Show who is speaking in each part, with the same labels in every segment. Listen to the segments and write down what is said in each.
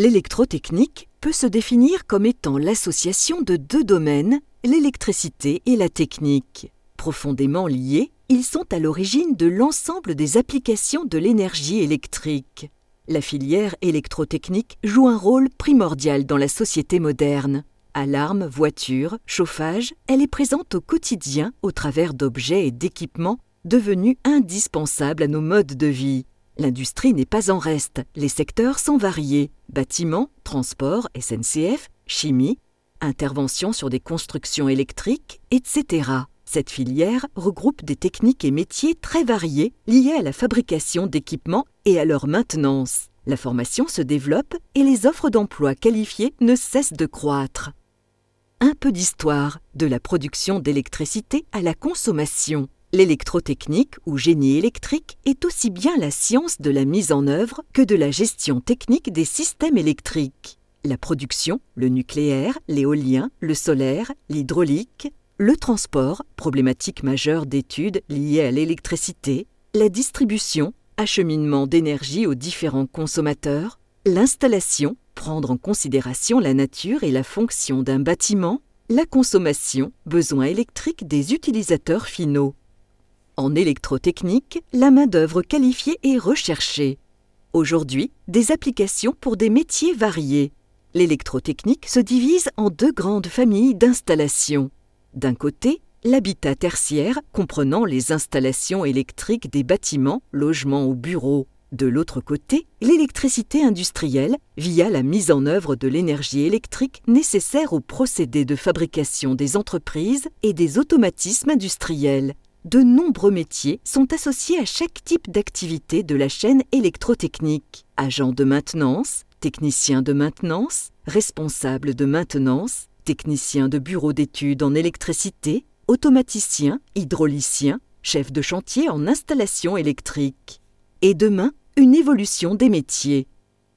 Speaker 1: L'électrotechnique peut se définir comme étant l'association de deux domaines, l'électricité et la technique. Profondément liés, ils sont à l'origine de l'ensemble des applications de l'énergie électrique. La filière électrotechnique joue un rôle primordial dans la société moderne. Alarmes, voitures, chauffage, elle est présente au quotidien au travers d'objets et d'équipements devenus indispensables à nos modes de vie. L'industrie n'est pas en reste, les secteurs sont variés. Bâtiments, transport, SNCF, chimie, intervention sur des constructions électriques, etc. Cette filière regroupe des techniques et métiers très variés liés à la fabrication d'équipements et à leur maintenance. La formation se développe et les offres d'emploi qualifiés ne cessent de croître. Un peu d'histoire, de la production d'électricité à la consommation. L'électrotechnique ou génie électrique est aussi bien la science de la mise en œuvre que de la gestion technique des systèmes électriques. La production, le nucléaire, l'éolien, le solaire, l'hydraulique, le transport, problématique majeure d'études liées à l'électricité, la distribution, acheminement d'énergie aux différents consommateurs, l'installation, prendre en considération la nature et la fonction d'un bâtiment, la consommation, besoins électriques des utilisateurs finaux. En électrotechnique, la main-d'œuvre qualifiée est recherchée. Aujourd'hui, des applications pour des métiers variés. L'électrotechnique se divise en deux grandes familles d'installations. D'un côté, l'habitat tertiaire comprenant les installations électriques des bâtiments, logements ou bureaux. De l'autre côté, l'électricité industrielle via la mise en œuvre de l'énergie électrique nécessaire aux procédés de fabrication des entreprises et des automatismes industriels. De nombreux métiers sont associés à chaque type d'activité de la chaîne électrotechnique. Agents de maintenance, techniciens de maintenance, responsables de maintenance, technicien de bureau d'études en électricité, automaticien, hydraulicien, chef de chantier en installation électrique. Et demain, une évolution des métiers.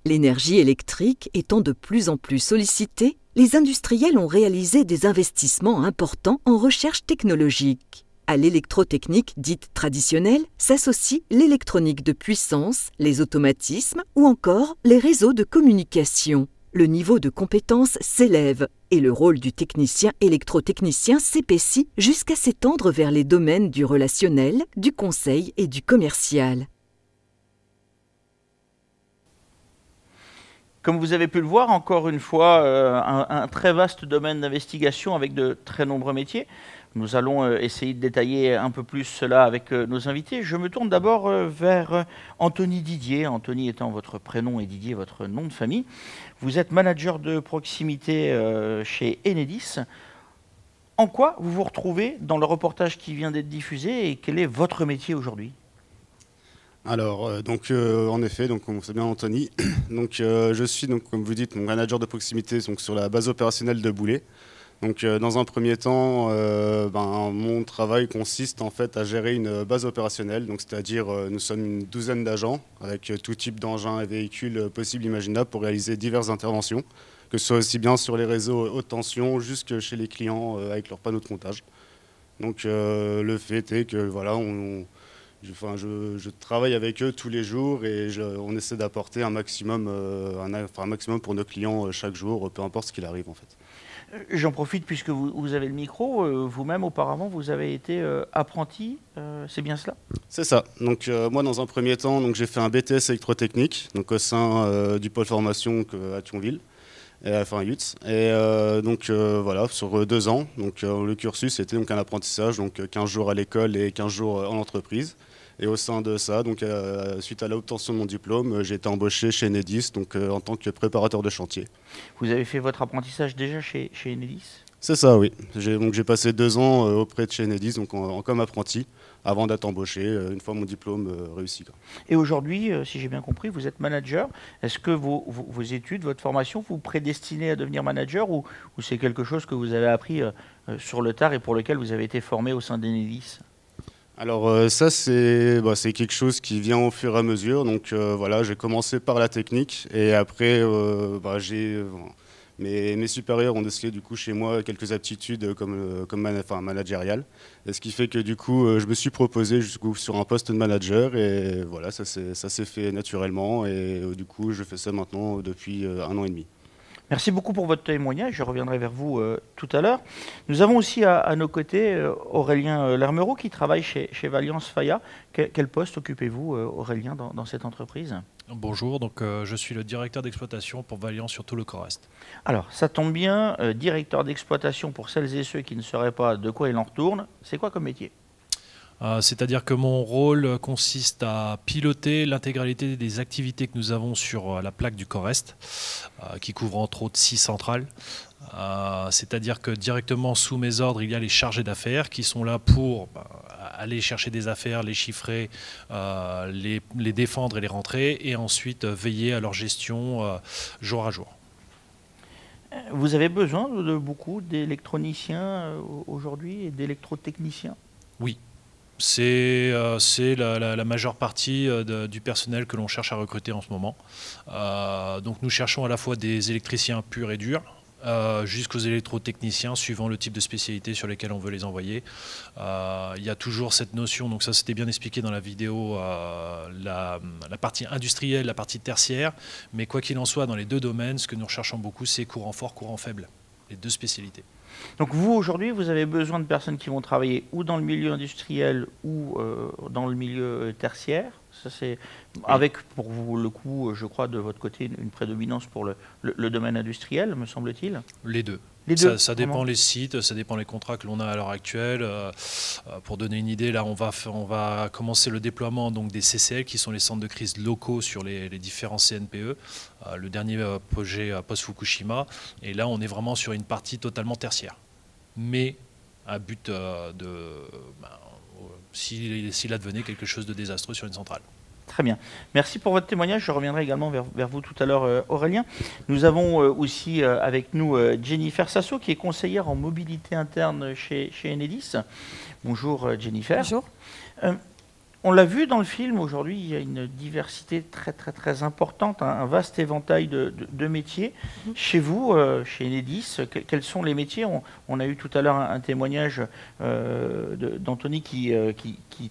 Speaker 1: L'énergie électrique étant de plus en plus sollicitée, les industriels ont réalisé des investissements importants en recherche technologique. À l'électrotechnique dite traditionnelle s'associe l'électronique de puissance, les automatismes ou encore les réseaux de communication. Le niveau de compétence s'élève et le rôle du technicien électrotechnicien s'épaissit jusqu'à s'étendre vers les domaines du relationnel, du conseil et du commercial.
Speaker 2: Comme vous avez pu le voir, encore une fois, un très vaste domaine d'investigation avec de très nombreux métiers. Nous allons essayer de détailler un peu plus cela avec nos invités. Je me tourne d'abord vers Anthony Didier, Anthony étant votre prénom et Didier votre nom de famille. Vous êtes manager de proximité chez Enedis. En quoi vous vous retrouvez dans le reportage qui vient d'être diffusé et quel est votre métier aujourd'hui ?
Speaker 3: Alors, en effet, c'est bien Anthony. Je suis, comme vous dites, mon manager de proximité sur la base opérationnelle de Boulay. Dans un premier temps, mon travail consiste en fait à gérer une base opérationnelle. C'est-à-dire, nous sommes une douzaine d'agents avec tout type d'engins et véhicules possibles imaginables pour réaliser diverses interventions, que ce soit aussi bien sur les réseaux haute tension jusque chez les clients avec leurs panneaux de comptage. Le fait est que voilà, je travaille avec eux tous les jours et on essaie d'apporter un maximum pour nos clients chaque jour, peu importe ce qu'il arrive en fait.
Speaker 2: J'en profite puisque vous avez le micro. Vous-même, auparavant, vous avez été apprenti, c'est bien cela ?
Speaker 3: C'est ça. Moi, dans un premier temps, j'ai fait un BTS électrotechnique au sein du pôle formation à Thionville, enfin à Yutz. Et voilà, sur 2 ans. Le cursus était un apprentissage, 15 jours à l'école et 15 jours en entreprise. Et au sein de ça, suite à l'obtention de mon diplôme, j'ai été embauché chez Enedis en tant que préparateur de chantier.
Speaker 2: Vous avez fait votre apprentissage déjà chez Enedis ?
Speaker 3: C'est ça, oui. J'ai passé 2 ans auprès de chez Enedis, comme apprenti, avant d'être embauché, une fois mon diplôme réussi.
Speaker 2: Et aujourd'hui, si j'ai bien compris, vous êtes manager. Est-ce que vos études, votre formation, vous prédestinez à devenir manager ou c'est quelque chose que vous avez appris sur le tard et pour lequel vous avez été formé au sein d'Enedis ?
Speaker 3: Alors ça, c'est quelque chose qui vient au fur et à mesure. Voilà, j'ai commencé par la technique et après, Mais mes supérieurs ont décelé du coup chez moi quelques aptitudes managériales. Et ce qui fait que du coup, je me suis proposé sur un poste de manager et voilà, ça s'est fait naturellement et du coup, je fais ça maintenant depuis 1 an et demi.
Speaker 2: Merci beaucoup pour votre témoignage, je reviendrai vers vous tout à l'heure. Nous avons aussi à nos côtés Aurélien Lermereau qui travaille chez Valiance Faya. Quel poste occupez-vous, Aurélien, dans cette entreprise ?
Speaker 4: Bonjour, donc je suis le directeur d'exploitation pour Valiance sur tout le Corrèze.
Speaker 2: Alors, ça tombe bien, directeur d'exploitation pour celles et ceux qui ne sauraient pas de quoi il en retourne, c'est quoi comme métier ?
Speaker 4: C'est-à-dire que mon rôle consiste à piloter l'intégralité des activités que nous avons sur la plaque du Corrèze, qui couvre entre autres 6 centrales. C'est-à-dire que directement sous mes ordres, il y a les chargés d'affaires qui sont là pour aller chercher des affaires, les chiffrer, les défendre et les rentrer, et ensuite veiller à leur gestion jour à jour.
Speaker 2: Vous avez besoin de beaucoup d'électroniciens aujourd'hui et d'électrotechniciens ?
Speaker 4: Oui. C'est la majeure partie du personnel que l'on cherche à recruter en ce moment. Donc nous cherchons à la fois des électriciens purs et durs, jusqu'aux électrotechniciens, suivant le type de spécialité sur lesquelles on veut les envoyer. Il y a toujours cette notion, donc ça c'était bien expliqué dans la vidéo, la partie industrielle, la partie tertiaire, mais quoi qu'il en soit, dans les deux domaines, ce que nous recherchons beaucoup, c'est courant fort, courant faible, les deux spécialités.
Speaker 2: Donc vous, aujourd'hui, vous avez besoin de personnes qui vont travailler ou dans le milieu industriel ou dans le milieu tertiaire. Ça, c'est avec, pour vous, le coup, je crois, de votre côté, une prédominance pour le domaine industriel, me semble-t-il.
Speaker 4: Les deux.
Speaker 2: Les deux,
Speaker 4: ça dépend les sites, ça dépend les contrats que l'on a à l'heure actuelle. Pour donner une idée, là, on va commencer le déploiement donc, des CCL, qui sont les centres de crise locaux sur les différents CNPE. Le dernier projet post-Fukushima. Et là, on est vraiment sur une partie totalement tertiaire. Mais à but s'il advenait quelque chose de désastreux sur une centrale.
Speaker 2: Très bien. Merci pour votre témoignage. Je reviendrai également vers vous tout à l'heure, Aurélien. Nous avons aussi avec nous Jennifer Sasso, qui est conseillère en mobilité interne chez Enedis. Bonjour Jennifer.
Speaker 5: Bonjour.
Speaker 2: On l'a vu dans le film, aujourd'hui, il y a une diversité très importante, un vaste éventail de métiers. Chez vous, chez Enedis, quels sont les métiers ? On a eu tout à l'heure un témoignage d'Anthony qui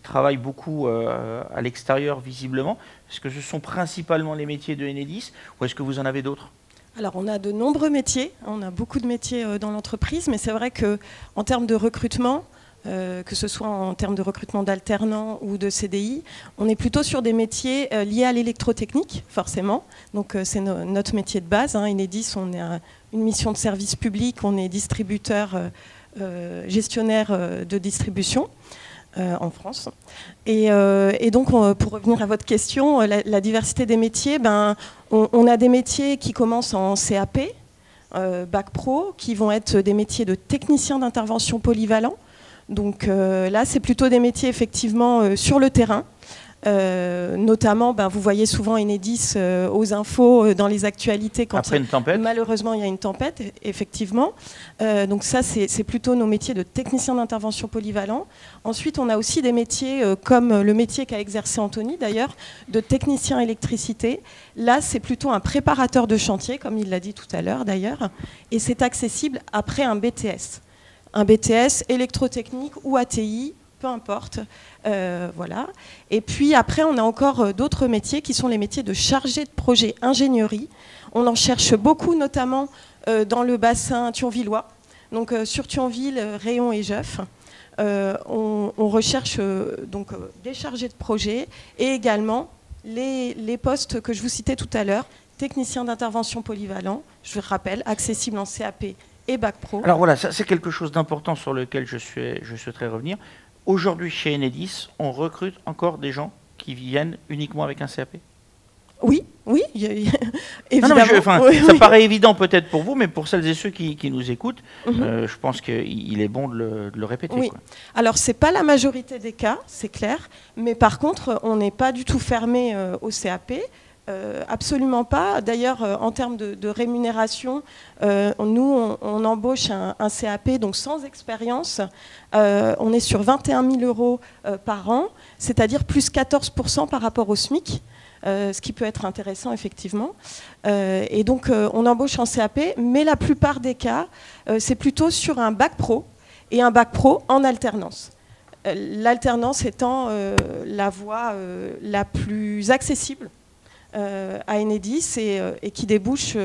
Speaker 2: travaille beaucoup à l'extérieur, visiblement. Est-ce que ce sont principalement les métiers de Enedis ou est-ce que vous en avez d'autres ?
Speaker 5: Alors, on a de nombreux métiers, on a beaucoup de métiers dans l'entreprise, mais c'est vrai qu'en termes de recrutement, que ce soit en termes de recrutement d'alternants ou de CDI, on est plutôt sur des métiers liés à l'électrotechnique, forcément. Donc c'est notre métier de base. Enedis, on est une mission de service public, on est distributeur, gestionnaire de distribution en France. Et donc, pour revenir à votre question, la diversité des métiers, on a des métiers qui commencent en CAP, Bac Pro, qui vont être des métiers de technicien d'intervention polyvalent. Donc là, c'est plutôt des métiers effectivement sur le terrain. Notamment, vous voyez souvent Enedis aux infos, dans les actualités, quand
Speaker 2: après une tempête.
Speaker 5: Malheureusement il y a une tempête, effectivement. Donc ça, c'est plutôt nos métiers de technicien d'intervention polyvalent. Ensuite, on a aussi des métiers comme le métier qu'a exercé Anthony, d'ailleurs, de technicien électricité. Là, c'est plutôt un préparateur de chantier, comme il l'a dit tout à l'heure, d'ailleurs. Et c'est accessible après un BTS. Un BTS électrotechnique ou ATI, peu importe. Voilà. Et puis après, on a encore d'autres métiers qui sont les métiers de chargé de projet ingénierie. On en cherche beaucoup, notamment dans le bassin thionvillois. Donc sur Thionville, Réon et Jeuf. On recherche donc des chargés de projet et également les postes que je vous citais tout à l'heure, technicien d'intervention polyvalent, je vous rappelle, accessible en CAP et Bac Pro.
Speaker 2: Alors voilà, ça c'est quelque chose d'important sur lequel je souhaiterais revenir. Aujourd'hui, chez Enedis, on recrute encore des gens qui viennent uniquement avec un CAP ?
Speaker 5: Oui, évidemment.
Speaker 2: Ça paraît évident peut-être pour vous, mais pour celles et ceux qui nous écoutent, je pense qu'il est bon de le répéter.
Speaker 5: Oui.
Speaker 2: Quoi.
Speaker 5: Alors, ce n'est pas la majorité des cas, c'est clair, mais par contre, on n'est pas du tout fermé au CAP. Absolument pas. D'ailleurs, en termes de rémunération, nous, on embauche un CAP, donc sans expérience. On est sur 21 000 € par an, c'est-à-dire plus 14% par rapport au SMIC. ce qui peut être intéressant effectivement. Et donc on embauche en CAP, mais la plupart des cas, c'est plutôt sur un bac pro et un bac pro en alternance. L'alternance étant la voie la plus accessible à Enedis et qui débouche,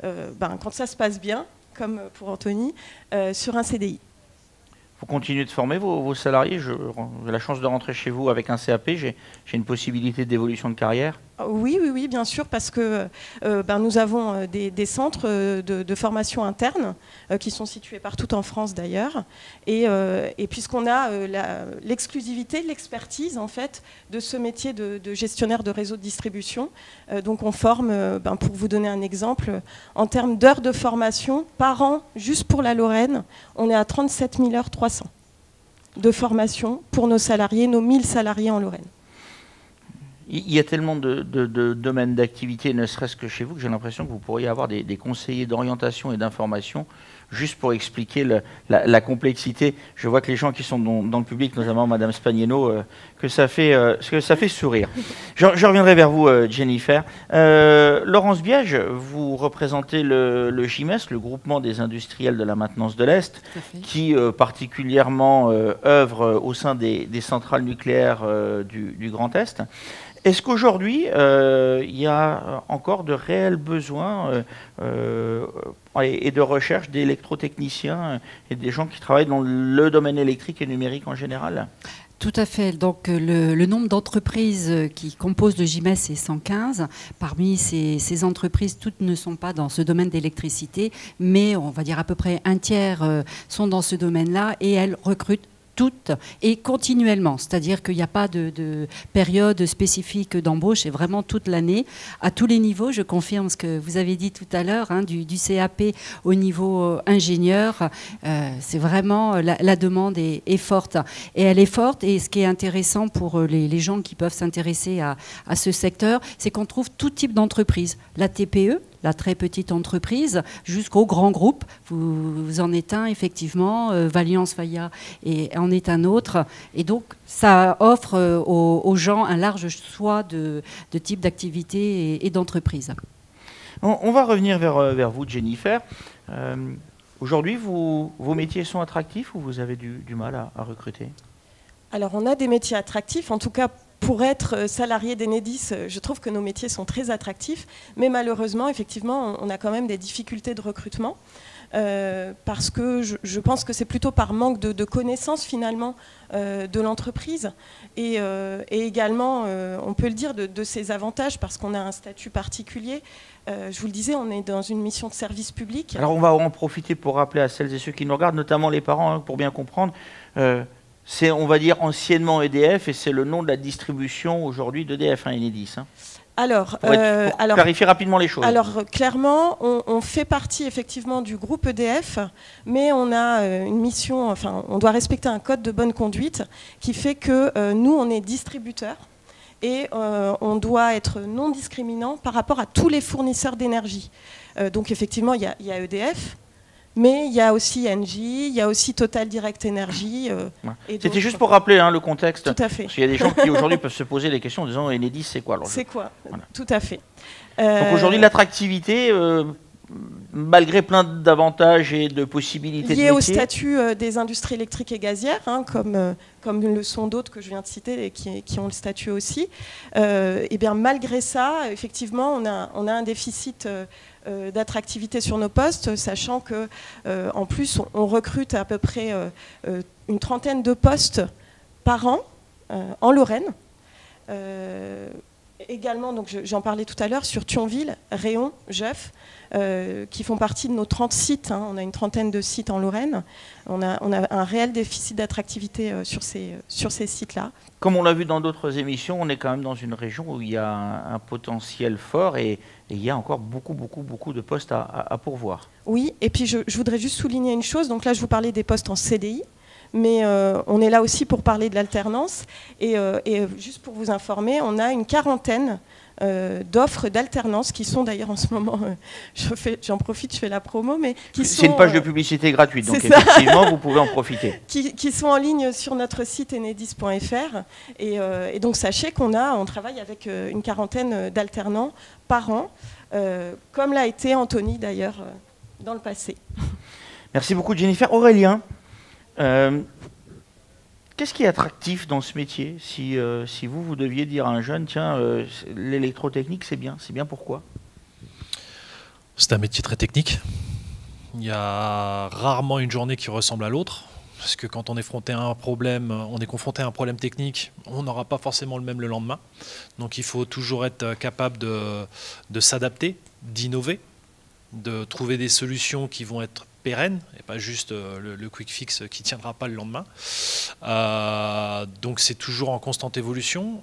Speaker 5: quand ça se passe bien, comme pour Anthony, sur un CDI.
Speaker 2: Vous continuez de former vos salariés. J'ai la chance de rentrer chez vous avec un CAP. J'ai une possibilité d'évolution de carrière.
Speaker 5: Oui, bien sûr, parce que nous avons des centres de formation interne qui sont situés partout en France d'ailleurs. Et puisqu'on a l'exclusivité, l'expertise en fait de ce métier de gestionnaire de réseau de distribution, donc on forme, pour vous donner un exemple, en termes d'heures de formation par an, juste pour la Lorraine, on est à 37 000 heures 300 de formation pour nos salariés, nos 1000 salariés en Lorraine.
Speaker 2: Il y a tellement de domaines d'activité, ne serait-ce que chez vous, que j'ai l'impression que vous pourriez avoir des conseillers d'orientation et d'information juste pour expliquer la complexité. Je vois que les gens qui sont dans le public, notamment Madame Spagneno, que ça fait sourire. Je reviendrai vers vous, Jennifer. Laurence Biège, vous représentez le GIMES, le groupement des industriels de la maintenance de l'Est, qui particulièrement œuvre au sein des centrales nucléaires du Grand Est. Est-ce qu'aujourd'hui, il y a encore de réels besoins et de recherche d'électrotechniciens et des gens qui travaillent dans le domaine électrique et numérique en général ?
Speaker 6: Tout à fait. Donc le nombre d'entreprises qui composent le GIMES est 115. Parmi ces entreprises, toutes ne sont pas dans ce domaine d'électricité, mais on va dire à peu près un tiers sont dans ce domaine-là et elles recrutent toutes et continuellement, c'est-à-dire qu'il n'y a pas de période spécifique d'embauche, c'est vraiment toute l'année, à tous les niveaux. Je confirme ce que vous avez dit tout à l'heure, du CAP au niveau ingénieur, c'est vraiment, la demande est forte. Et elle est forte, et ce qui est intéressant pour les gens qui peuvent s'intéresser à ce secteur, c'est qu'on trouve tout type d'entreprise. La TPE, la très petite entreprise, jusqu'au grand groupe. Vous en êtes un, effectivement. Valiance Faya en est un autre. Et donc, ça offre aux gens un large choix de types d'activités et d'entreprises.
Speaker 2: On va revenir vers vous, Jennifer. Aujourd'hui, vos métiers sont attractifs ou vous avez du mal à recruter ?
Speaker 5: Alors, on a des métiers attractifs, en tout cas. Pour être salarié d'Enedis, je trouve que nos métiers sont très attractifs, mais malheureusement, effectivement, on a quand même des difficultés de recrutement, parce que je pense que c'est plutôt par manque de connaissances finalement de l'entreprise, et également, on peut le dire, de ses avantages, parce qu'on a un statut particulier. Je vous le disais, on est dans une mission de service public.
Speaker 2: Alors on va en profiter pour rappeler à celles et ceux qui nous regardent, notamment les parents, pour bien comprendre. C'est, on va dire, anciennement EDF, et c'est le nom de la distribution aujourd'hui d'EDF, Enedis.
Speaker 5: Alors,
Speaker 2: pour clarifier rapidement les choses.
Speaker 5: Alors, clairement, on fait partie effectivement du groupe EDF, mais on a une mission, enfin, on doit respecter un code de bonne conduite qui fait que nous, on est distributeur et on doit être non discriminant par rapport à tous les fournisseurs d'énergie. Donc, effectivement, il y a EDF. Mais il y a aussi Engie, il y a aussi Total Direct Energy.
Speaker 2: C'était juste pour rappeler le contexte.
Speaker 5: Tout à fait.
Speaker 2: Parce qu'il y a des gens qui aujourd'hui peuvent se poser des questions en disant Enedis, c'est quoi?
Speaker 5: C'est quoi? Voilà. Tout à fait.
Speaker 2: Donc aujourd'hui, l'attractivité, malgré plein d'avantages et de possibilités
Speaker 5: liées au statut des industries électriques et gazières, comme le sont d'autres que je viens de citer et qui ont le statut aussi, et bien malgré ça, effectivement, on a un déficit d'attractivité sur nos postes, sachant que en plus on recrute à peu près une trentaine de postes par an en Lorraine. Également, donc j'en parlais tout à l'heure, sur Thionville, Réon, Jeuf, qui font partie de nos 30 sites. On a une trentaine de sites en Lorraine. On a un réel déficit d'attractivité sur ces sites-là.
Speaker 2: Comme on l'a vu dans d'autres émissions, on est quand même dans une région où il y a un potentiel fort et il y a encore beaucoup de postes à pourvoir.
Speaker 5: Oui, et puis je voudrais juste souligner une chose. Donc là, je vous parlais des postes en CDI. Mais on est là aussi pour parler de l'alternance. Et juste pour vous informer, on a une quarantaine d'offres d'alternance qui sont d'ailleurs en ce moment, j'en profite, je fais la promo, mais qui sont...
Speaker 2: C'est une page de publicité gratuite, donc effectivement, vous pouvez en profiter.
Speaker 5: Qui sont en ligne sur notre site enedis.fr. Et donc, sachez on travaille avec une quarantaine d'alternants par an, comme l'a été Anthony d'ailleurs dans le passé.
Speaker 2: Merci beaucoup Jennifer. Aurélien, qu'est-ce qui est attractif dans ce métier? Si vous deviez dire à un jeune, tiens, l'électrotechnique c'est bien pourquoi?
Speaker 4: C'est un métier très technique. Il y a rarement une journée qui ressemble à l'autre. Parce que quand on est confronté à un problème technique, on n'aura pas forcément le même le lendemain. Donc il faut toujours être capable de s'adapter, d'innover, de trouver des solutions qui vont être pérennes et pas juste le quick fix qui ne tiendra pas le lendemain. Donc c'est toujours en constante évolution.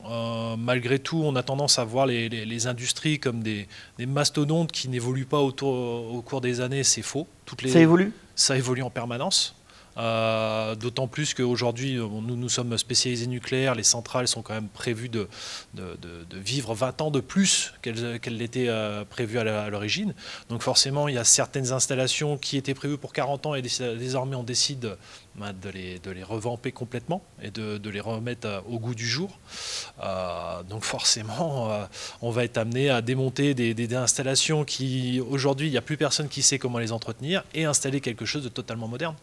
Speaker 4: Malgré tout, on a tendance à voir les industries comme des mastodontes qui n'évoluent pas au cours des années. C'est faux.
Speaker 2: Ça évolue ?
Speaker 4: Ça évolue en permanence. D'autant plus qu'aujourd'hui, nous sommes spécialisés nucléaires, les centrales sont quand même prévues de vivre 20 ans de plus qu'elles l'étaient prévues à l'origine. Donc forcément, il y a certaines installations qui étaient prévues pour 40 ans et désormais on décide de les revamper complètement et de les remettre au goût du jour. Donc forcément, on va être amené à démonter des installations qui, aujourd'hui, il n'y a plus personne qui sait comment les entretenir et installer quelque chose de totalement moderne.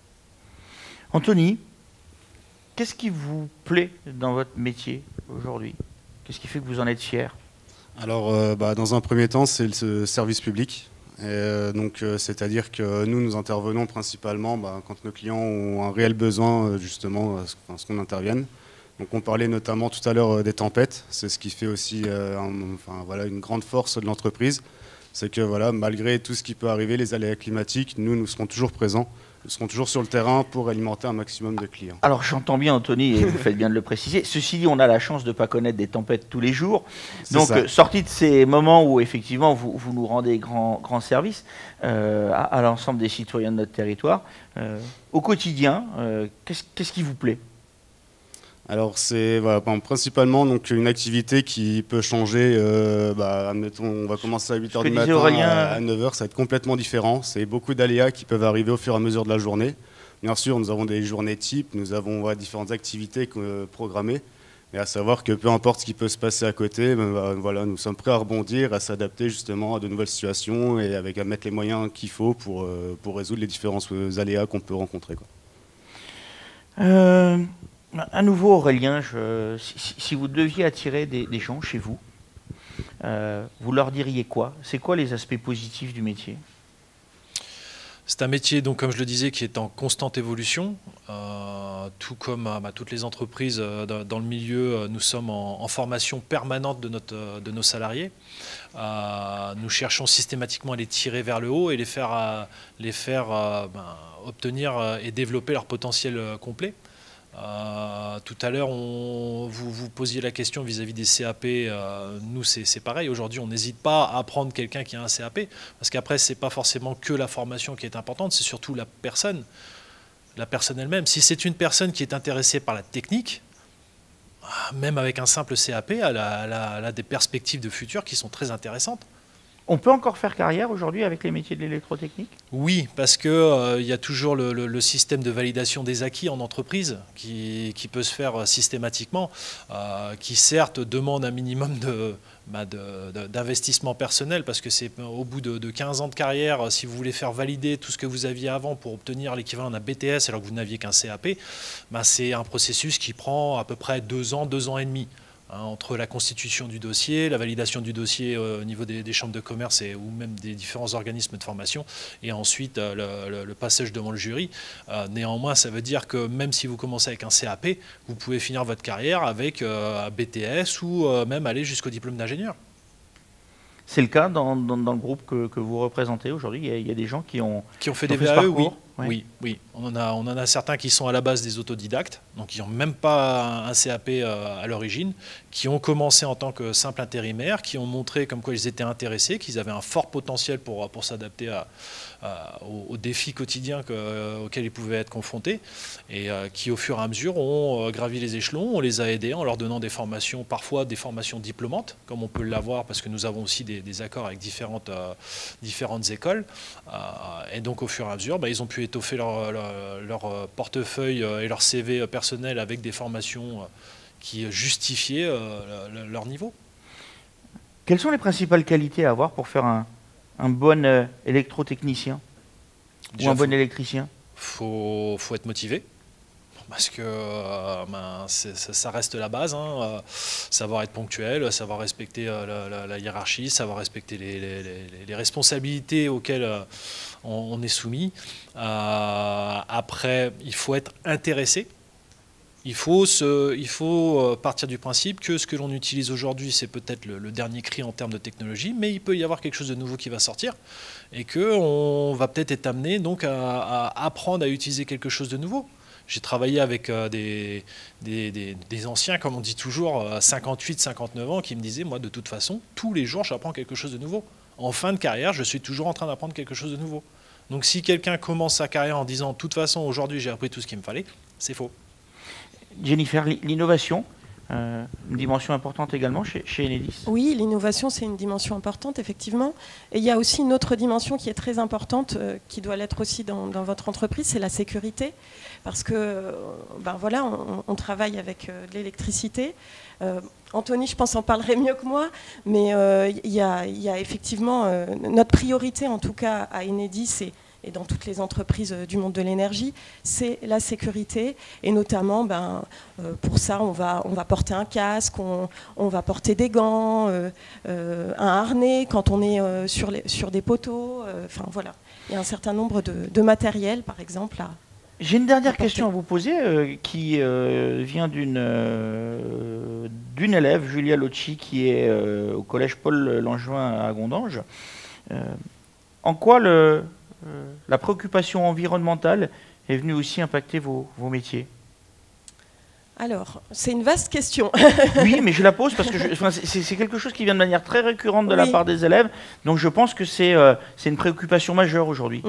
Speaker 2: Anthony, qu'est-ce qui vous plaît dans votre métier aujourd'hui? Qu'est-ce qui fait que vous en êtes fier?
Speaker 3: Alors, dans un premier temps, c'est le service public. C'est-à-dire que nous intervenons principalement quand nos clients ont un réel besoin, justement, ce qu'on intervienne. Donc, on parlait notamment tout à l'heure des tempêtes. C'est ce qui fait aussi une grande force de l'entreprise. C'est que malgré tout ce qui peut arriver, les aléas climatiques, nous serons toujours présents. Nous serons toujours sur le terrain pour alimenter un maximum de clients.
Speaker 2: Alors j'entends bien Anthony, et vous faites bien de le préciser. Ceci dit, on a la chance de ne pas connaître des tempêtes tous les jours. Donc sorti de ces moments où effectivement vous nous rendez grand service à l'ensemble des citoyens de notre territoire, au quotidien, qu'est-ce qui vous plaît? Alors
Speaker 3: c'est principalement une activité qui peut changer, admettons, on va commencer à 8h du matin, à 9h, ça va être complètement différent. C'est beaucoup d'aléas qui peuvent arriver au fur et à mesure de la journée. Bien sûr, nous avons des journées types, nous avons différentes activités programmées, mais à savoir que peu importe ce qui peut se passer à côté, nous sommes prêts à rebondir, à s'adapter justement à de nouvelles situations et à mettre les moyens qu'il faut pour résoudre les différents aléas qu'on peut rencontrer.
Speaker 2: À nouveau, Aurélien, si vous deviez attirer des gens chez vous, vous leur diriez quoi? C'est quoi les aspects positifs du métier?
Speaker 4: C'est un métier, donc, comme je le disais, qui est en constante évolution. Tout comme toutes les entreprises dans le milieu, nous sommes en formation permanente de nos salariés. Nous cherchons systématiquement à les tirer vers le haut et les faire obtenir et développer leur potentiel complet. Tout à l'heure, vous posiez la question vis-à-vis des CAP. Nous, c'est pareil. Aujourd'hui, on n'hésite pas à prendre quelqu'un qui a un CAP, parce qu'après, c'est pas forcément que la formation qui est importante, c'est surtout la personne elle-même. Si c'est une personne qui est intéressée par la technique, même avec un simple CAP, elle a des perspectives de futur qui sont très intéressantes.
Speaker 2: On peut encore faire carrière aujourd'hui avec les métiers de l'électrotechnique?
Speaker 4: Oui, parce qu'il y a toujours le système de validation des acquis en entreprise qui peut se faire systématiquement, qui certes demande un minimum d'investissement personnel, parce que c'est au bout de 15 ans de carrière, si vous voulez faire valider tout ce que vous aviez avant pour obtenir l'équivalent d'un BTS alors que vous n'aviez qu'un CAP, c'est un processus qui prend à peu près 2 ans, 2 ans et demi. Entre la constitution du dossier, la validation du dossier au niveau des chambres de commerce ou même des différents organismes de formation, et ensuite le passage devant le jury. Néanmoins, ça veut dire que même si vous commencez avec un CAP, vous pouvez finir votre carrière avec un BTS ou même aller jusqu'au diplôme d'ingénieur.
Speaker 2: C'est le cas dans le groupe que vous représentez aujourd'hui. Il y a des gens qui ont
Speaker 4: fait des VAE, oui. Oui, oui. On en a certains qui sont à la base des autodidactes, donc qui n'ont même pas un CAP à l'origine, qui ont commencé en tant que simple intérimaire, qui ont montré comme quoi ils étaient intéressés, qu'ils avaient un fort potentiel pour s'adapter aux défis quotidiens auxquels ils pouvaient être confrontés, et qui au fur et à mesure ont gravi les échelons. On les a aidés en leur donnant des formations, parfois des formations diplômantes, comme on peut l'avoir, parce que nous avons aussi des accords avec différentes écoles. Et donc au fur et à mesure, ils ont pu étoffer leur portefeuille et leur CV personnel avec des formations qui justifiaient leur niveau.
Speaker 2: Quelles sont les principales qualités à avoir pour faire un bon électrotechnicien ou un bon électricien?
Speaker 4: Faut être motivé. Parce que ça reste la base, savoir être ponctuel, savoir respecter la hiérarchie, savoir respecter les responsabilités auxquelles on est soumis. Après, il faut être intéressé. Il faut partir du principe que ce que l'on utilise aujourd'hui, c'est peut-être le dernier cri en termes de technologie, mais il peut y avoir quelque chose de nouveau qui va sortir et qu'on va peut-être être amené donc à apprendre à utiliser quelque chose de nouveau. J'ai travaillé avec des anciens, comme on dit toujours, 58, 59 ans, qui me disaient, moi, de toute façon, tous les jours, j'apprends quelque chose de nouveau. En fin de carrière, je suis toujours en train d'apprendre quelque chose de nouveau. Donc si quelqu'un commence sa carrière en disant, de toute façon, aujourd'hui, j'ai appris tout ce qu'il me fallait, c'est faux.
Speaker 2: Jennifer, l'innovation, une dimension importante également chez Enedis?
Speaker 5: Oui, l'innovation, c'est une dimension importante, effectivement. Et il y a aussi une autre dimension qui est très importante, qui doit l'être aussi dans votre entreprise, c'est la sécurité. Parce que, voilà, on travaille avec de l'électricité. Anthony, je pense, en parlerait mieux que moi, mais il y a effectivement notre priorité, en tout cas à Enedis, et dans toutes les entreprises du monde de l'énergie, c'est la sécurité. Et notamment, pour ça, on va porter un casque, on va porter des gants, un harnais quand on est sur des poteaux. Enfin, voilà. Il y a un certain nombre de matériel, par exemple,
Speaker 2: J'ai une dernière question à vous poser qui vient d'une élève, Julia Locci, qui est au collège Paul Langevin à Gondange. En quoi la préoccupation environnementale est venue aussi impacter vos métiers?
Speaker 5: Alors, c'est une vaste question.
Speaker 2: Oui, mais je la pose parce que c'est quelque chose qui vient de manière très récurrente de la part des élèves. Donc je pense que c'est une préoccupation majeure aujourd'hui.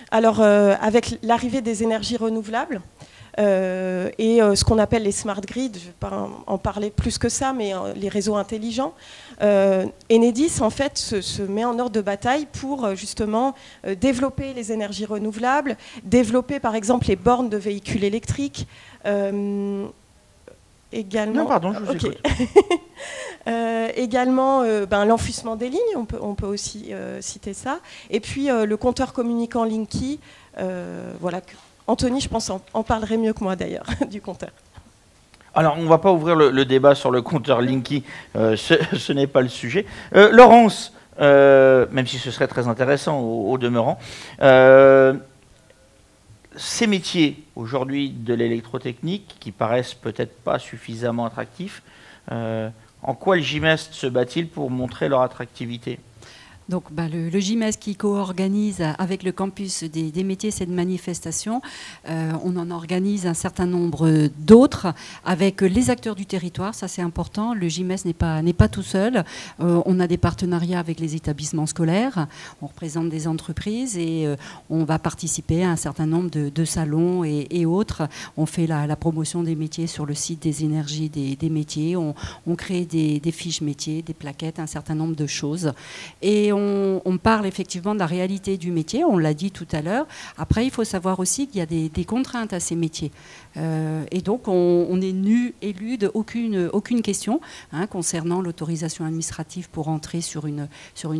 Speaker 5: Alors, avec l'arrivée des énergies renouvelables, et ce qu'on appelle les smart grids, je ne vais pas en parler plus que ça, mais les réseaux intelligents, Enedis en fait se met en ordre de bataille pour justement développer les énergies renouvelables, développer par exemple les bornes de véhicules électriques, également.
Speaker 2: Non, pardon, je vous écoute.
Speaker 5: Également l'enfouissement des lignes, on peut aussi citer ça, et puis le compteur communicant Linky, voilà. Anthony, je pense, en parlerait mieux que moi d'ailleurs, du compteur.
Speaker 2: Alors, on ne va pas ouvrir le débat sur le compteur Linky, ce n'est pas le sujet. Laurence, même si ce serait très intéressant au demeurant, ces métiers aujourd'hui de l'électrotechnique, qui paraissent peut-être pas suffisamment attractifs, en quoi le GIMEST se bat-il pour montrer leur attractivité ?
Speaker 6: Donc, le GIMEST qui co-organise avec le campus des métiers cette manifestation, on en organise un certain nombre d'autres avec les acteurs du territoire, ça c'est important. Le GIMEST n'est pas tout seul. On a des partenariats avec les établissements scolaires, on représente des entreprises et on va participer à un certain nombre de salons et autres. On fait la promotion des métiers sur le site des énergies des métiers, on crée des fiches métiers, des plaquettes, un certain nombre de choses. Et on parle effectivement de la réalité du métier, on l'a dit tout à l'heure. Après, il faut savoir aussi qu'il y a des contraintes à ces métiers. Et donc, on n'est élude aucune question concernant l'autorisation administrative pour entrer sur une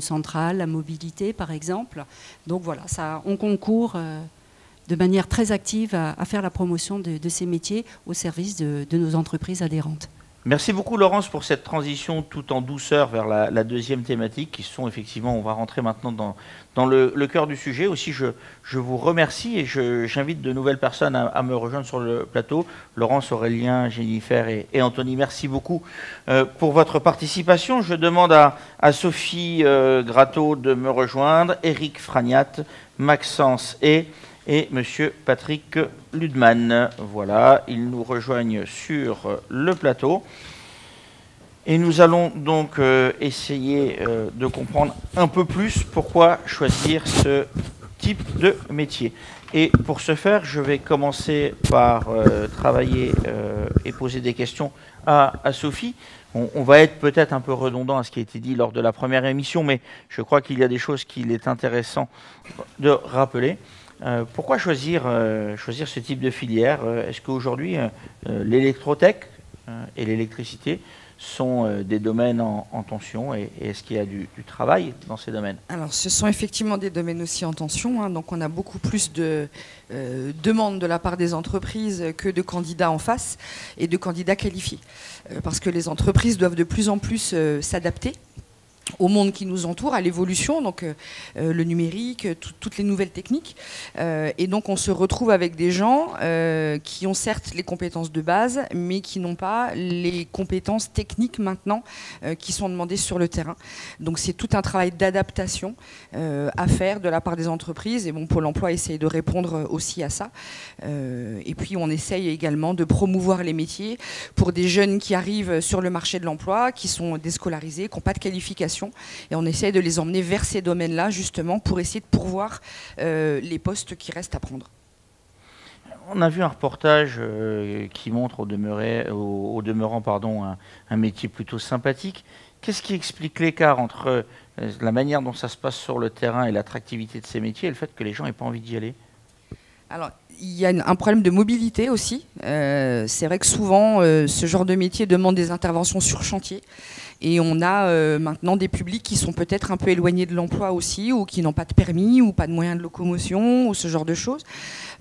Speaker 6: centrale, la mobilité par exemple. Donc voilà, on concourt de manière très active à faire la promotion de ces métiers au service de nos entreprises adhérentes.
Speaker 2: Merci beaucoup Laurence pour cette transition tout en douceur vers la deuxième thématique qui sont effectivement, on va rentrer maintenant dans le cœur du sujet. Aussi je vous remercie et j'invite de nouvelles personnes à me rejoindre sur le plateau. Laurence, Aurélien, Jennifer et Anthony, merci beaucoup pour votre participation. Je demande à Sophie Gratteau de me rejoindre, Eric Fragnat, Maxence et et Monsieur Patrick Ludman. Voilà, ils nous rejoignent sur le plateau. Et nous allons donc essayer de comprendre un peu plus pourquoi choisir ce type de métier. Et pour ce faire, je vais commencer par travailler et poser des questions à Sophie. On va être peut-être un peu redondant à ce qui a été dit lors de la première émission, mais je crois qu'il y a des choses qu'il est intéressant de rappeler. Pourquoi choisir ce type de filière? Est-ce qu'aujourd'hui, l'électrotech et l'électricité sont des domaines en tension, et est-ce qu'il y a du travail dans ces domaines?
Speaker 7: Alors, ce sont effectivement des domaines aussi en tension, hein, donc on a beaucoup plus de demandes de la part des entreprises que de candidats en face et de candidats qualifiés, parce que les entreprises doivent de plus en plus s'adapter au monde qui nous entoure, à l'évolution, donc le numérique, toutes les nouvelles techniques. Et donc on se retrouve avec des gens qui ont certes les compétences de base, mais qui n'ont pas les compétences techniques maintenant qui sont demandées sur le terrain. Donc c'est tout un travail d'adaptation à faire de la part des entreprises. Et bon, Pôle emploi essaye de répondre aussi à ça. Et puis on essaye également de promouvoir les métiers pour des jeunes qui arrivent sur le marché de l'emploi, qui sont déscolarisés, qui n'ont pas de qualification. Et on essaie de les emmener vers ces domaines-là, justement, pour essayer de pourvoir les postes qui restent à prendre.
Speaker 2: On a vu un reportage qui montre au demeurant un métier plutôt sympathique. Qu'est-ce qui explique l'écart entre la manière dont ça se passe sur le terrain et l'attractivité de ces métiers et le fait que les gens n'aient pas envie d'y aller? Alors,
Speaker 7: il y a un problème de mobilité aussi. C'est vrai que souvent, ce genre de métier demande des interventions sur chantier. Et on a maintenant des publics qui sont peut-être un peu éloignés de l'emploi aussi, ou qui n'ont pas de permis, ou pas de moyens de locomotion, ou ce genre de choses.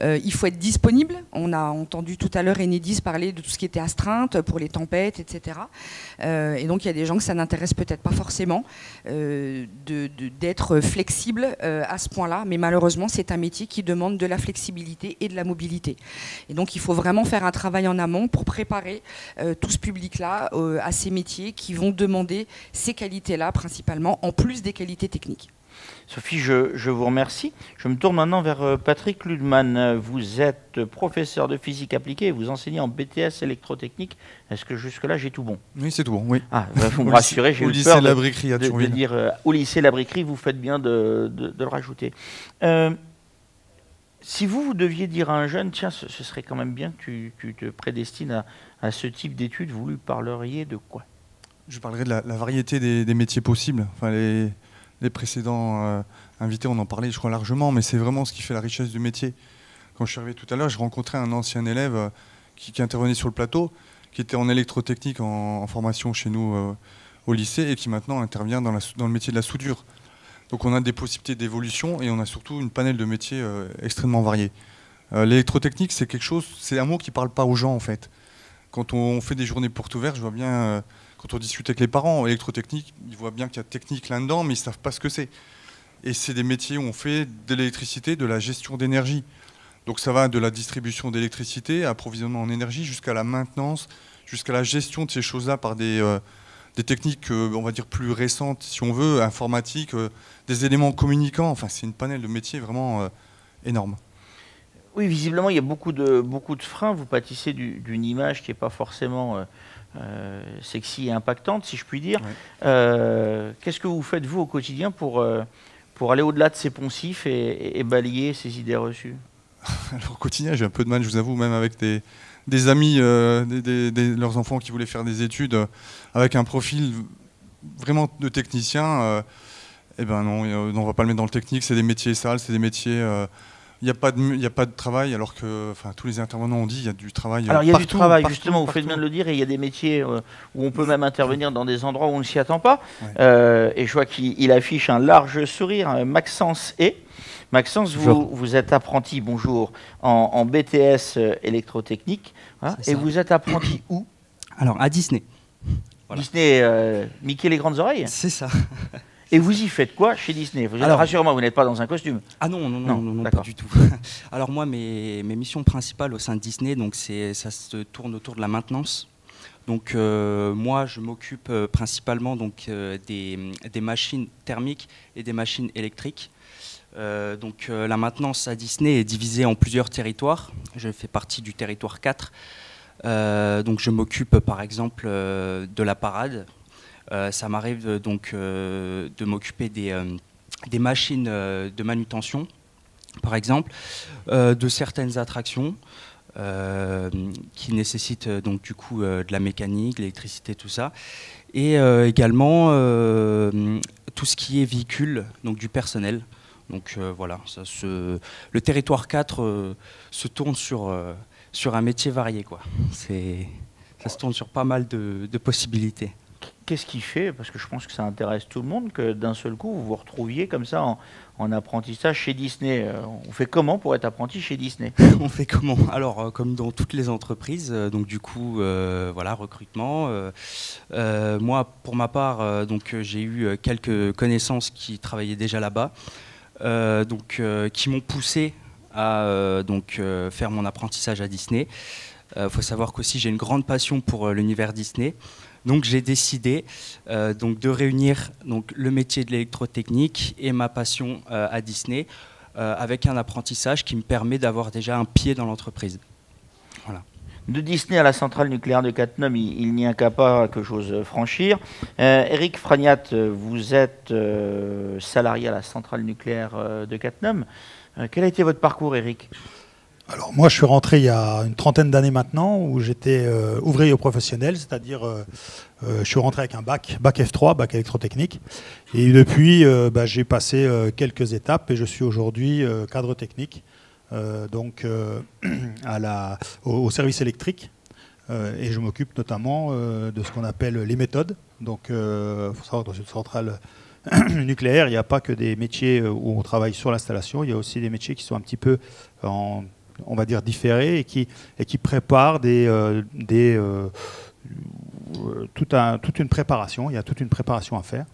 Speaker 7: Il faut être disponible. On a entendu tout à l'heure Enedis parler de tout ce qui était astreinte pour les tempêtes, etc. Et donc il y a des gens que ça n'intéresse peut-être pas forcément d'être flexible à ce point-là. Mais malheureusement, c'est un métier qui demande de la flexibilité et de la mobilité. Et donc il faut vraiment faire un travail en amont pour préparer tout ce public-là à ces métiers qui vont demander ces qualités-là principalement, en plus des qualités techniques.
Speaker 2: Sophie, je vous remercie. Je me tourne maintenant vers Patrick Ludman. Vous êtes professeur de physique appliquée et vous enseignez en BTS électrotechnique. Est-ce que jusque-là, j'ai tout bon?
Speaker 8: Oui, c'est tout bon, oui.
Speaker 2: Ah, vous me rassurez, j'ai eu
Speaker 8: lycée
Speaker 2: peur
Speaker 8: La Briquerie à
Speaker 2: de dire au lycée La Briquerie, vous faites bien de le rajouter. Si vous deviez dire à un jeune, tiens, ce serait quand même bien que tu te prédestines à ce type d'études, vous lui parleriez de quoi?
Speaker 8: Je parlerai de la variété des métiers possibles. Enfin, les précédents invités, on en parlait, je crois, largement, mais c'est vraiment ce qui fait la richesse du métier. Quand je suis arrivé tout à l'heure, je rencontrais un ancien élève qui intervenait sur le plateau, qui était en électrotechnique en formation chez nous au lycée, et qui maintenant intervient dans le métier de la soudure. Donc on a des possibilités d'évolution, et on a surtout une panel de métiers extrêmement variés. L'électrotechnique, c'est quelque chose, c'est un mot qui ne parle pas aux gens, en fait. Quand on fait des journées portes ouvertes, je vois bien... Quand on discute avec les parents, électrotechnique, ils voient bien qu'il y a technique là-dedans, mais ils ne savent pas ce que c'est. Et c'est des métiers où on fait de l'électricité, de la gestion d'énergie. Donc ça va de la distribution d'électricité, approvisionnement en énergie, jusqu'à la maintenance, jusqu'à la gestion de ces choses-là par des techniques, on va dire, plus récentes, si on veut, informatiques, des éléments communicants. Enfin, c'est une panel de métiers vraiment énorme.
Speaker 2: Oui, visiblement, il y a beaucoup de freins. Vous pâtissez d'une image qui n'est pas forcément... sexy et impactante, si je puis dire. Ouais. Qu'est-ce que vous faites, vous, au quotidien pour aller au-delà de ces poncifs et balayer ces idées reçues?
Speaker 8: Alors, au quotidien, j'ai un peu de mal, je vous avoue, même avec des amis, leurs enfants qui voulaient faire des études avec un profil vraiment de technicien. Eh ben non, on ne va pas le mettre dans le technique, c'est des métiers sales, c'est des métiers... Il n'y a pas de travail, alors que tous les intervenants ont dit qu'il y a du travail.
Speaker 2: Alors il y a
Speaker 8: partout,
Speaker 2: du travail,
Speaker 8: partout,
Speaker 2: justement, vous faites bien de le dire, et il y a des métiers où on peut même intervenir dans des endroits où on ne s'y attend pas. Ouais. Et je vois qu'il affiche un large sourire. Maxence Maxence, vous êtes apprenti, bonjour, en BTS électrotechnique, hein, et vous êtes apprenti où?
Speaker 9: Alors à Disney.
Speaker 2: Voilà. Disney, Mickey les grandes oreilles?
Speaker 9: C'est ça.
Speaker 2: Et vous y faites quoi chez Disney? Rassurez-moi, vous n'êtes pas dans un costume?
Speaker 9: Ah non, pas du tout. Alors moi, mes missions principales au sein de Disney, donc ça se tourne autour de la maintenance. Donc moi, je m'occupe principalement donc, des machines thermiques et des machines électriques. Donc la maintenance à Disney est divisée en plusieurs territoires. Je fais partie du territoire 4. Donc je m'occupe par exemple de la parade. Ça m'arrive donc de m'occuper des machines de manutention, par exemple, de certaines attractions qui nécessitent donc du coup de la mécanique, l'électricité, tout ça, et également tout ce qui est véhicule, donc du personnel. Donc voilà, le territoire 4 se tourne sur un métier varié, quoi. Ça se tourne sur pas mal de possibilités.
Speaker 2: Qu'est-ce qui fait, parce que je pense que ça intéresse tout le monde, que d'un seul coup vous vous retrouviez comme ça en apprentissage chez Disney? On fait comment pour être apprenti chez Disney?
Speaker 9: On fait comment? Alors, comme dans toutes les entreprises, donc du coup, voilà, recrutement. Moi, pour ma part, donc j'ai eu quelques connaissances qui travaillaient déjà là-bas, qui m'ont poussé à faire mon apprentissage à Disney. Faut savoir qu'aussi j'ai une grande passion pour l'univers Disney. Donc j'ai décidé de réunir donc, le métier de l'électrotechnique et ma passion à Disney avec un apprentissage qui me permet d'avoir déjà un pied dans l'entreprise. Voilà.
Speaker 2: De Disney à la centrale nucléaire de Cattenom, il n'y a qu'à pas que j'ose franchir. Éric Fragnat, vous êtes salarié à la centrale nucléaire de Cattenom. Quel a été votre parcours, Éric ?
Speaker 10: Alors moi, je suis rentré il y a une trentaine d'années maintenant, où j'étais ouvrier professionnel, c'est-à-dire je suis rentré avec un bac F3, bac électrotechnique. Et depuis, j'ai passé quelques étapes et je suis aujourd'hui cadre technique au service électrique. Et je m'occupe notamment de ce qu'on appelle les méthodes. Donc, faut savoir que dans une centrale nucléaire, il n'y a pas que des métiers où on travaille sur l'installation, il y a aussi des métiers qui sont un petit peu on va dire différés et qui préparent toute une préparation. Il y a toute une préparation à faire.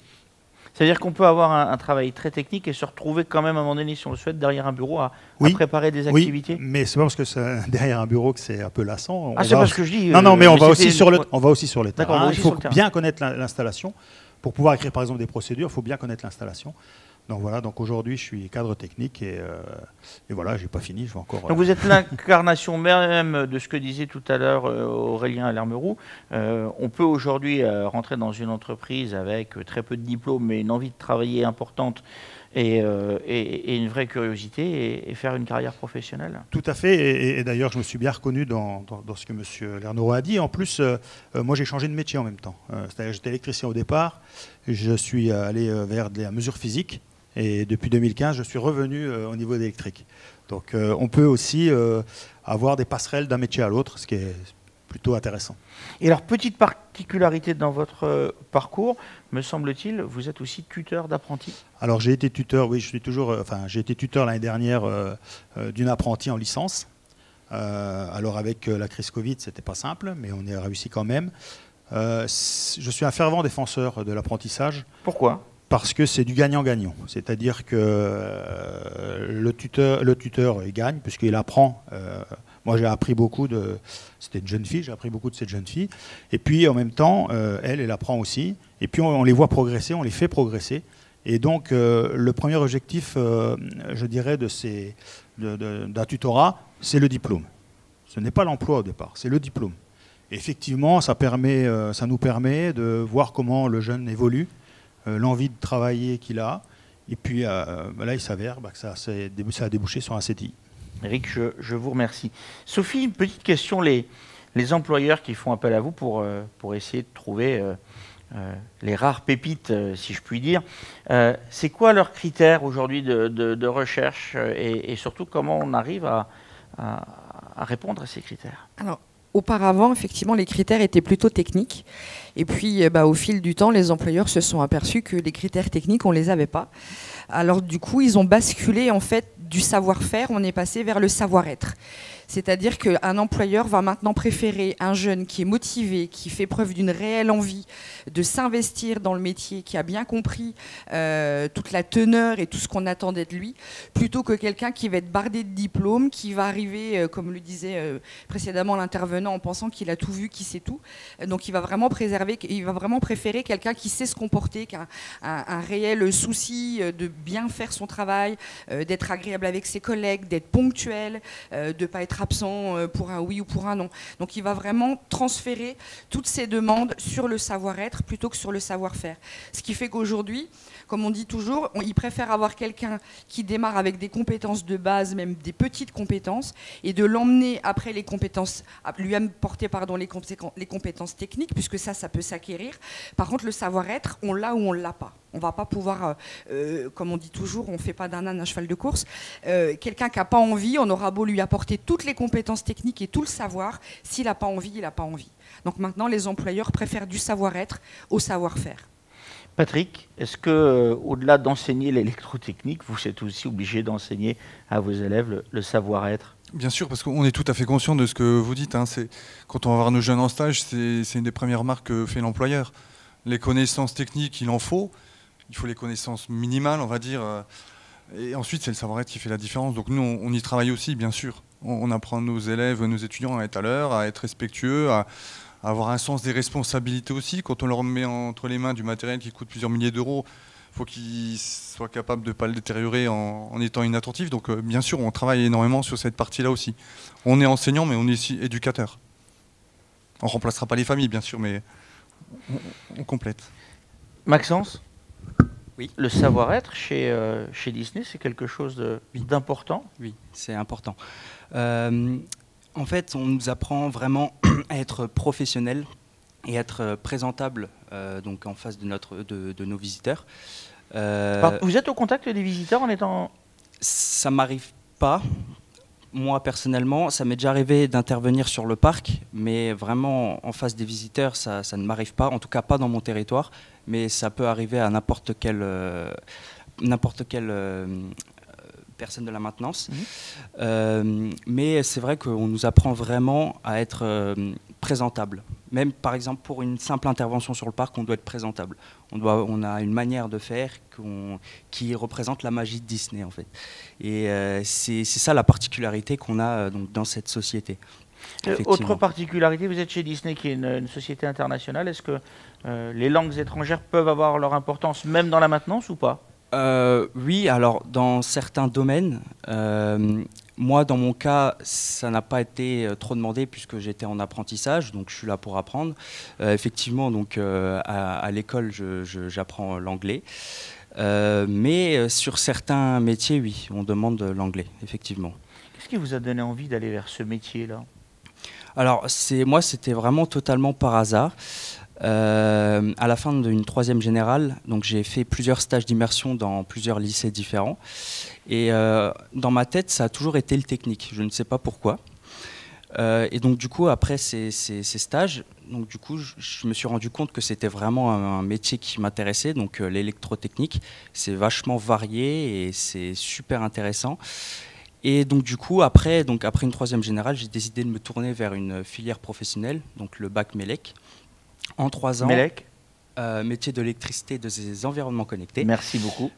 Speaker 2: C'est-à-dire qu'on peut avoir un travail très technique et se retrouver quand même à un moment donné, si on le souhaite, derrière un bureau à préparer des activités.
Speaker 10: Oui, mais c'est pas parce que c'est derrière un bureau que c'est un peu lassant.
Speaker 2: C'est pas ce que je dis.
Speaker 10: Non, mais on va aussi sur le terrain. Il faut bien
Speaker 2: connaître
Speaker 10: l'installation. Pour pouvoir écrire par exemple des procédures, il faut bien connaître l'installation. Donc voilà, donc aujourd'hui je suis cadre technique et voilà, j'ai pas fini, je vais encore.
Speaker 2: Donc vous êtes l'incarnation même de ce que disait tout à l'heure Aurélien Lermeroux. On peut aujourd'hui rentrer dans une entreprise avec très peu de diplômes, mais une envie de travailler importante et une vraie curiosité et faire une carrière professionnelle.
Speaker 10: Tout à fait, et d'ailleurs je me suis bien reconnu dans ce que M. Lermeroux a dit. En plus, moi j'ai changé de métier en même temps. C'est-à-dire j'étais électricien au départ, je suis allé vers la mesure physique. Et depuis 2015, je suis revenu au niveau d'électrique. Donc on peut aussi avoir des passerelles d'un métier à l'autre, ce qui est plutôt intéressant.
Speaker 2: Et alors, petite particularité dans votre parcours, me semble-t-il, vous êtes aussi tuteur d'apprentis? Alors
Speaker 10: j'ai été tuteur, oui, j'ai été tuteur l'année dernière d'une apprentie en licence. Alors avec la crise Covid, c'était pas simple, mais on a réussi quand même. Je suis un fervent défenseur de l'apprentissage.
Speaker 2: Pourquoi ?
Speaker 10: Parce que c'est du gagnant-gagnant. C'est-à-dire que le tuteur il gagne, puisqu'il apprend. Moi, j'ai appris beaucoup C'était une jeune fille, j'ai appris beaucoup de cette jeune fille. Et puis, en même temps, elle apprend aussi. Et puis, on les voit progresser, on les fait progresser. Et donc, le premier objectif, je dirais, d'un tutorat, c'est le diplôme. Ce n'est pas l'emploi au départ, c'est le diplôme. Et effectivement, ça nous permet de voir comment le jeune évolue, l'envie de travailler qu'il a, et puis là il s'avère que ça a débouché sur un CDI.
Speaker 2: Éric, je vous remercie. Sophie, une petite question, les employeurs qui font appel à vous pour essayer de trouver les rares pépites, si je puis dire, c'est quoi leurs critères aujourd'hui de recherche et surtout comment on arrive à répondre à ces critères?
Speaker 7: Alors, auparavant, effectivement, les critères étaient plutôt techniques. Et puis, au fil du temps, les employeurs se sont aperçus que les critères techniques, on ne les avait pas. Alors, du coup, ils ont basculé, en fait, du savoir-faire, on est passé vers le savoir-être. C'est-à-dire qu'un employeur va maintenant préférer un jeune qui est motivé, qui fait preuve d'une réelle envie de s'investir dans le métier, qui a bien compris toute la teneur et tout ce qu'on attendait de lui, plutôt que quelqu'un qui va être bardé de diplômes, qui va arriver, comme le disait précédemment l'intervenant, en pensant qu'il a tout vu, qu'il sait tout. Donc il va vraiment préférer quelqu'un qui sait se comporter, qui a un réel souci de bien faire son travail, d'être agréable avec ses collègues, d'être ponctuel, de ne pas être absent pour un oui ou pour un non. Donc il va vraiment transférer toutes ces demandes sur le savoir-être plutôt que sur le savoir-faire. Ce qui fait qu'aujourd'hui, comme on dit toujours, il préfère avoir quelqu'un qui démarre avec des compétences de base, même des petites compétences, et de l'emmener après les compétences, lui apporter les compétences techniques, puisque ça peut s'acquérir. Par contre, le savoir-être, on l'a ou on ne l'a pas. On ne va pas pouvoir, comme on dit toujours, on ne fait pas d'un âne un cheval de course. Quelqu'un qui n'a pas envie, on aura beau lui apporter toutes les compétences techniques et tout le savoir, s'il n'a pas envie, il n'a pas envie. Donc maintenant, les employeurs préfèrent du savoir-être au savoir-faire.
Speaker 2: Patrick, est-ce que, au-delà d'enseigner l'électrotechnique, vous êtes aussi obligé d'enseigner à vos élèves le savoir-être?
Speaker 8: Bien sûr, parce qu'on est tout à fait conscient de ce que vous dites. Quand on va voir nos jeunes en stage, c'est une des premières remarques que fait l'employeur. Les connaissances techniques, il en faut. Il faut les connaissances minimales, on va dire. Et ensuite, c'est le savoir-être qui fait la différence. Donc nous, on y travaille aussi, bien sûr. On apprend nos élèves, nos étudiants à être à l'heure, à être respectueux, à avoir un sens des responsabilités aussi. Quand on leur met entre les mains du matériel qui coûte plusieurs milliers d'euros, il faut qu'ils soient capables de ne pas le détériorer en étant inattentifs. Donc bien sûr, on travaille énormément sur cette partie-là aussi. On est enseignant, mais on est aussi éducateur. On ne remplacera pas les familles, bien sûr, mais on complète.
Speaker 2: Maxence?
Speaker 9: Oui.
Speaker 2: Le savoir-être chez Disney, c'est quelque chose d'important?
Speaker 9: Oui, c'est important. En fait, on nous apprend vraiment à être professionnel et être présentable donc en face de nos visiteurs.
Speaker 2: Vous êtes au contact des visiteurs en étant...
Speaker 9: Ça m'arrive pas. Moi, personnellement, ça m'est déjà arrivé d'intervenir sur le parc, mais vraiment en face des visiteurs, ça ne m'arrive pas, en tout cas pas dans mon territoire, mais ça peut arriver à n'importe quelle personne de la maintenance. Mais c'est vrai qu'on nous apprend vraiment à être présentable. Même par exemple pour une simple intervention sur le parc, on doit être présentable. On a une manière de faire qui représente la magie de Disney en fait. Et c'est ça la particularité qu'on a donc, dans cette société.
Speaker 2: Autre particularité, vous êtes chez Disney qui est une société internationale. Est-ce que les langues étrangères peuvent avoir leur importance même dans la maintenance ou pas?
Speaker 9: Oui, alors dans certains domaines, moi dans mon cas, ça n'a pas été trop demandé puisque j'étais en apprentissage, donc je suis là pour apprendre. Effectivement, donc à l'école, j'apprends l'anglais, mais sur certains métiers, oui, on demande l'anglais, effectivement.
Speaker 2: Qu'est-ce qui vous a donné envie d'aller vers ce métier-là?
Speaker 9: Alors moi, c'était vraiment totalement par hasard. À la fin d'une 3e générale, donc j'ai fait plusieurs stages d'immersion dans plusieurs lycées différents. Et dans ma tête, ça a toujours été le technique. Je ne sais pas pourquoi. Et donc du coup, après ces stages, donc du coup, je me suis rendu compte que c'était vraiment un métier qui m'intéressait. Donc l'électrotechnique, c'est vachement varié et c'est super intéressant. Et donc du coup, après une 3e générale, j'ai décidé de me tourner vers une filière professionnelle, donc le bac MELEC. En 3 ans, métier de l'électricité et des environnements connectés.
Speaker 2: Merci beaucoup.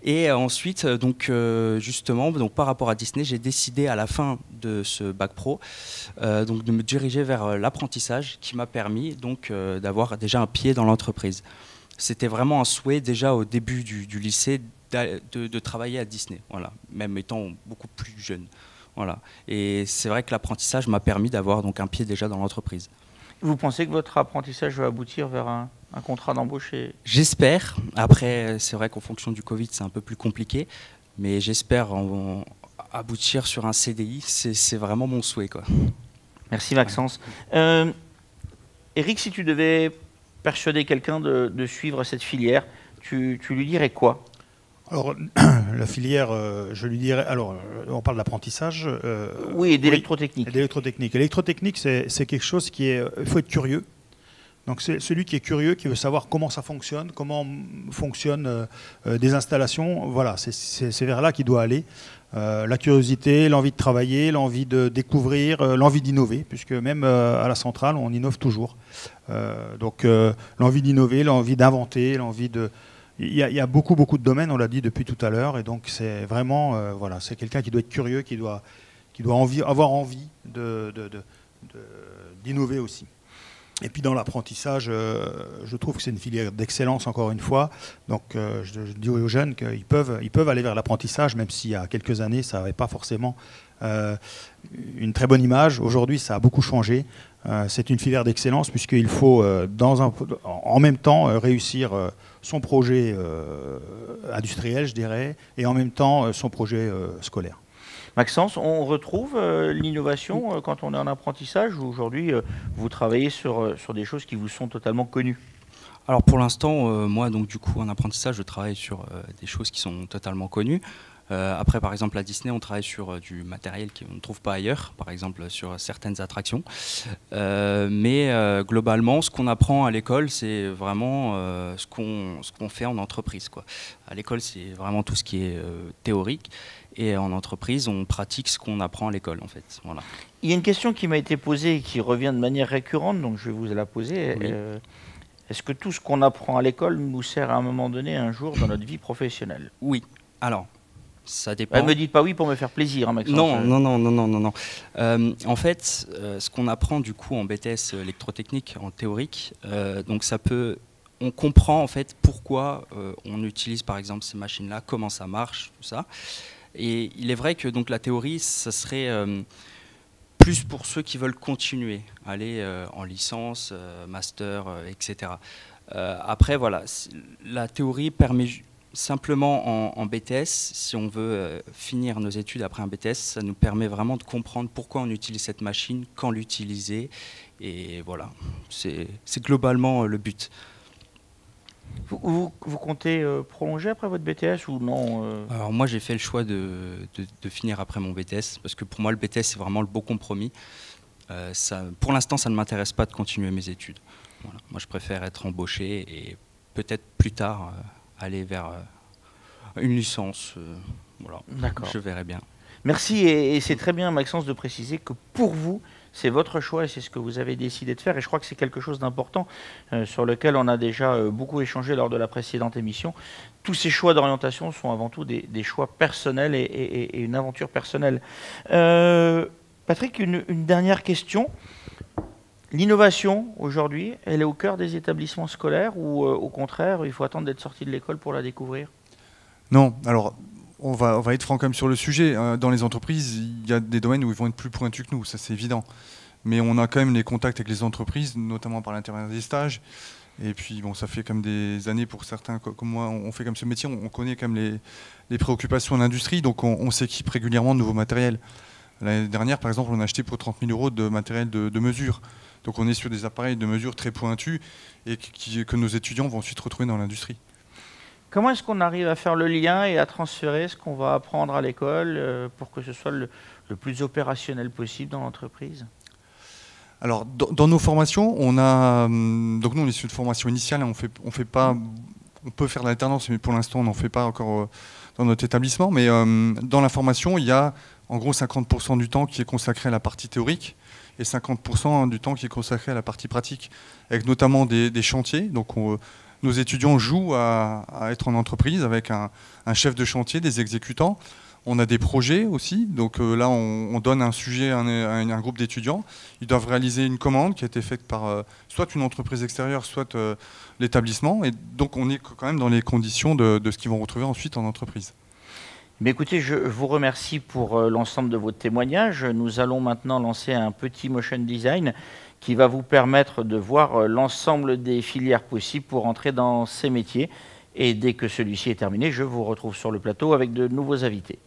Speaker 9: Et ensuite, donc, justement, donc, par rapport à Disney, j'ai décidé à la fin de ce bac pro donc, de me diriger vers l'apprentissage qui m'a permis donc, d'avoir déjà un pied dans l'entreprise. C'était vraiment un souhait déjà au début du lycée de travailler à Disney, voilà, même étant beaucoup plus jeune. Voilà. Et c'est vrai que l'apprentissage m'a permis d'avoir donc, un pied déjà dans l'entreprise.
Speaker 2: Vous pensez que votre apprentissage va aboutir vers un contrat d'embauche?
Speaker 9: J'espère. Après, c'est vrai qu'en fonction du Covid, c'est un peu plus compliqué. Mais j'espère aboutir sur un CDI. C'est vraiment mon souhait, quoi.
Speaker 2: Merci Maxence. Eric, si tu devais persuader quelqu'un de suivre cette filière, tu lui dirais quoi?
Speaker 10: Alors, la filière, je lui dirais... Alors, on parle d'apprentissage.
Speaker 2: Oui, et d'électrotechnique.
Speaker 10: Oui, d'électrotechnique. L'électrotechnique, c'est quelque chose qui est... Il faut être curieux. Donc c'est celui qui est curieux, qui veut savoir comment ça fonctionne, comment fonctionnent des installations. Voilà, c'est vers là qu'il doit aller. La curiosité, l'envie de travailler, l'envie de découvrir, l'envie d'innover, puisque même à la centrale, on innove toujours. Donc l'envie d'innover, l'envie d'inventer, l'envie de... Il y a beaucoup de domaines, on l'a dit depuis tout à l'heure, et donc c'est vraiment, voilà, c'est quelqu'un qui doit être curieux, qui doit avoir envie d'innover aussi. Et puis dans l'apprentissage, je trouve que c'est une filière d'excellence, encore une fois. Donc je dis aux jeunes qu'ils peuvent aller vers l'apprentissage, même s'il y a quelques années, ça n'avait pas forcément une très bonne image. Aujourd'hui, ça a beaucoup changé. C'est une filière d'excellence, puisqu'il faut en même temps réussir son projet industriel, je dirais, et en même temps son projet scolaire.
Speaker 2: Maxence, on retrouve l'innovation quand on est en apprentissage, ou aujourd'hui vous travaillez sur des choses qui vous sont totalement connues?
Speaker 9: Alors pour l'instant, moi donc du coup en apprentissage, je travaille sur des choses qui sont totalement connues. Après, par exemple, à Disney, on travaille sur du matériel qu'on ne trouve pas ailleurs, par exemple sur certaines attractions. Mais globalement, ce qu'on apprend à l'école, c'est vraiment ce qu'on fait en entreprise, quoi. À l'école, c'est vraiment tout ce qui est théorique. Et en entreprise, on pratique ce qu'on apprend à l'école, en fait. Voilà.
Speaker 2: Il y a une question qui m'a été posée et qui revient de manière récurrente, donc je vais vous la poser. Oui. Est-ce que tout ce qu'on apprend à l'école nous sert à un moment donné, un jour, dans notre vie professionnelle?
Speaker 9: Oui. Alors, ça dépend.
Speaker 2: Ne me dites pas oui pour me faire plaisir, hein, Maxence.
Speaker 9: Non. En fait, ce qu'on apprend du coup en BTS électrotechnique, en théorique, donc ça peut... On comprend en fait pourquoi on utilise par exemple ces machines-là, comment ça marche, tout ça. Et il est vrai que donc la théorie, ça serait plus pour ceux qui veulent continuer, aller en licence, master, etc. Après, voilà, la théorie permet simplement en BTS, si on veut finir nos études après un BTS, ça nous permet vraiment de comprendre pourquoi on utilise cette machine, quand l'utiliser, et voilà, c'est globalement le but.
Speaker 2: Vous comptez prolonger après votre BTS ou non
Speaker 9: Alors moi j'ai fait le choix de finir après mon BTS, parce que pour moi le BTS c'est vraiment le beau compromis. Pour l'instant ça ne m'intéresse pas de continuer mes études. Voilà. Moi je préfère être embauché et peut-être plus tard aller vers une licence. Voilà. D'accord. Je verrai bien.
Speaker 2: Merci, et c'est très bien Maxence de préciser que pour vous, c'est votre choix et c'est ce que vous avez décidé de faire, et je crois que c'est quelque chose d'important sur lequel on a déjà beaucoup échangé lors de la précédente émission. Tous ces choix d'orientation sont avant tout des choix personnels et une aventure personnelle. Patrick, une dernière question. L'innovation, aujourd'hui, elle est au cœur des établissements scolaires ou au contraire, il faut attendre d'être sorti de l'école pour la découvrir?
Speaker 8: Non, alors... On va être franc quand même sur le sujet. Dans les entreprises, il y a des domaines où ils vont être plus pointus que nous, ça c'est évident. Mais on a quand même les contacts avec les entreprises, notamment par l'intermédiaire des stages. Et puis bon, ça fait comme des années pour certains comme moi, on fait comme ce métier, on connaît quand même les préoccupations de l'industrie, donc on s'équipe régulièrement de nouveaux matériels. L'année dernière, par exemple, on a acheté pour 30 000 € de matériel de mesure. Donc on est sur des appareils de mesure très pointus et que nos étudiants vont ensuite retrouver dans l'industrie.
Speaker 2: Comment est-ce qu'on arrive à faire le lien et à transférer ce qu'on va apprendre à l'école pour que ce soit le plus opérationnel possible dans l'entreprise? Alors,
Speaker 8: dans nos formations, donc nous on est sur une formation initiale, on peut faire de l'alternance, mais pour l'instant on n'en fait pas encore dans notre établissement. Mais dans la formation, il y a en gros 50% du temps qui est consacré à la partie théorique et 50% du temps qui est consacré à la partie pratique, avec notamment des chantiers. Donc nos étudiants jouent à être en entreprise avec un chef de chantier, des exécutants. On a des projets aussi, donc là on donne un sujet à un groupe d'étudiants. Ils doivent réaliser une commande qui a été faite par soit une entreprise extérieure, soit l'établissement. Et donc on est quand même dans les conditions de ce qu'ils vont retrouver ensuite en entreprise.
Speaker 2: Mais écoutez, je vous remercie pour l'ensemble de votre témoignage. Nous allons maintenant lancer un petit motion design qui va vous permettre de voir l'ensemble des filières possibles pour entrer dans ces métiers. Et dès que celui-ci est terminé, je vous retrouve sur le plateau avec de nouveaux invités.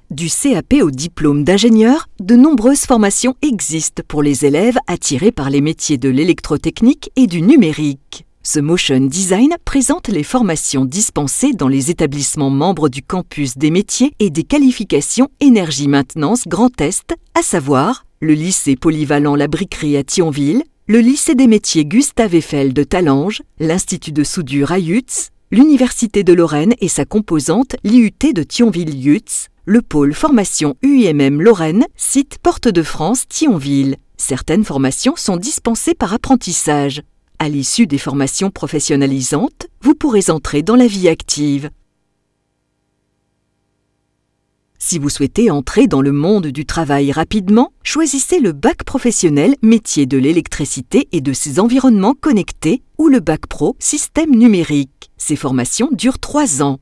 Speaker 1: Du CAP au diplôme d'ingénieur, de nombreuses formations existent pour les élèves attirés par les métiers de l'électrotechnique et du numérique. Ce Motion Design présente les formations dispensées dans les établissements membres du campus des métiers et des qualifications énergie-maintenance Grand Est, à savoir le lycée polyvalent La Briquerie à Thionville, le lycée des métiers Gustave Eiffel de Talange, l'Institut de soudure à Yutz, l'Université de Lorraine et sa composante l'IUT de Thionville-Yutz, le pôle formation UIMM Lorraine, site Porte de France Thionville. Certaines formations sont dispensées par apprentissage. À l'issue des formations professionnalisantes, vous pourrez entrer dans la vie active. Si vous souhaitez entrer dans le monde du travail rapidement, choisissez le bac professionnel métier de l'électricité et de ses environnements connectés ou le bac pro système numérique. Ces formations durent 3 ans.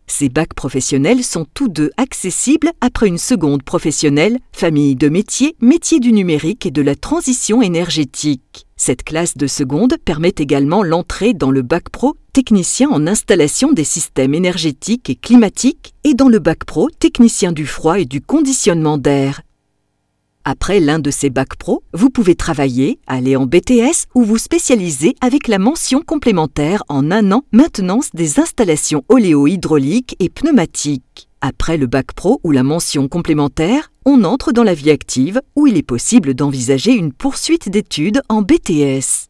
Speaker 1: Ces bacs professionnels sont tous deux accessibles après une seconde professionnelle, famille de métiers, métiers du numérique et de la transition énergétique. Cette classe de seconde permet également l'entrée dans le bac pro, technicien en installation des systèmes énergétiques et climatiques, et dans le bac pro, technicien du froid et du conditionnement d'air. Après l'un de ces bacs pro, vous pouvez travailler, aller en BTS ou vous spécialiser avec la mention complémentaire en 1 an maintenance des installations oléo-hydrauliques et pneumatiques. Après le bac pro ou la mention complémentaire, on entre dans la vie active où il est possible d'envisager une poursuite d'études en BTS.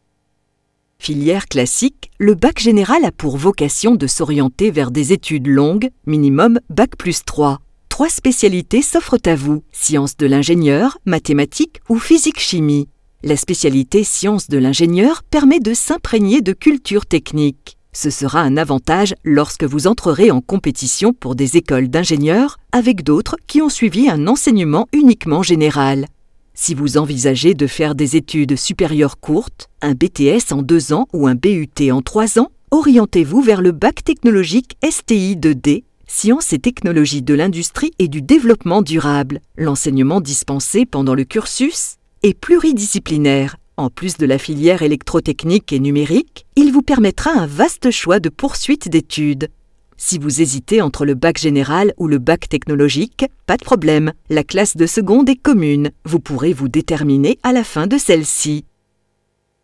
Speaker 1: Filière classique, le bac général a pour vocation de s'orienter vers des études longues, minimum bac+3. 3 spécialités s'offrent à vous, sciences de l'ingénieur, mathématiques ou physique-chimie. La spécialité sciences de l'ingénieur permet de s'imprégner de culture technique. Ce sera un avantage lorsque vous entrerez en compétition pour des écoles d'ingénieurs avec d'autres qui ont suivi un enseignement uniquement général. Si vous envisagez de faire des études supérieures courtes, un BTS en 2 ans ou un BUT en 3 ans, orientez-vous vers le bac technologique STI 2D, Sciences et technologies de l'industrie et du développement durable. L'enseignement dispensé pendant le cursus est pluridisciplinaire. En plus de la filière électrotechnique et numérique, il vous permettra un vaste choix de poursuite d'études. Si vous hésitez entre le bac général ou le bac technologique, pas de problème, la classe de seconde est commune. Vous pourrez vous déterminer à la fin de celle-ci.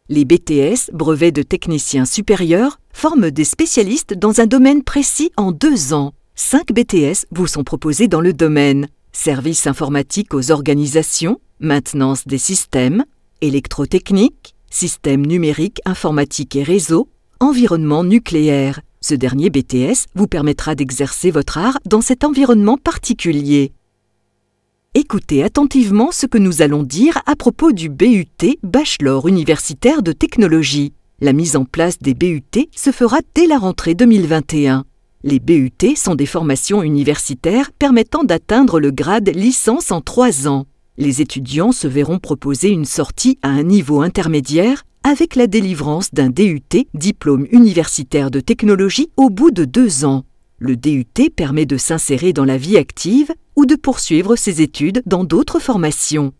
Speaker 1: Les BTS, brevets de techniciens supérieurs, forment des spécialistes dans un domaine précis en 2 ans. 5 BTS vous sont proposés dans le domaine services informatiques aux organisations, maintenance des systèmes, électrotechnique, systèmes numériques, informatique et réseau, environnement nucléaire. Ce dernier BTS vous permettra d'exercer votre art dans cet environnement particulier. Écoutez attentivement ce que nous allons dire à propos du BUT, Bachelor universitaire de technologie. La mise en place des BUT se fera dès la rentrée 2021. Les BUT sont des formations universitaires permettant d'atteindre le grade licence en 3 ans. Les étudiants se verront proposer une sortie à un niveau intermédiaire avec la délivrance d'un DUT, diplôme universitaire de technologie, au bout de 2 ans. Le DUT permet de s'insérer dans la vie active ou de poursuivre ses études dans d'autres formations.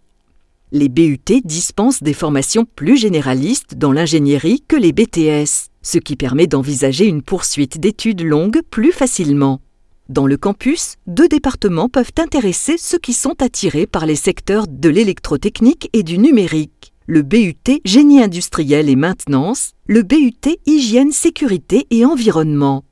Speaker 1: Les BUT dispensent des formations plus généralistes dans l'ingénierie que les BTS, ce qui permet d'envisager une poursuite d'études longues plus facilement. Dans le campus, 2 départements peuvent intéresser ceux qui sont attirés par les secteurs de l'électrotechnique et du numérique. Le BUT Génie industriel et maintenance, le BUT Hygiène, sécurité et environnement.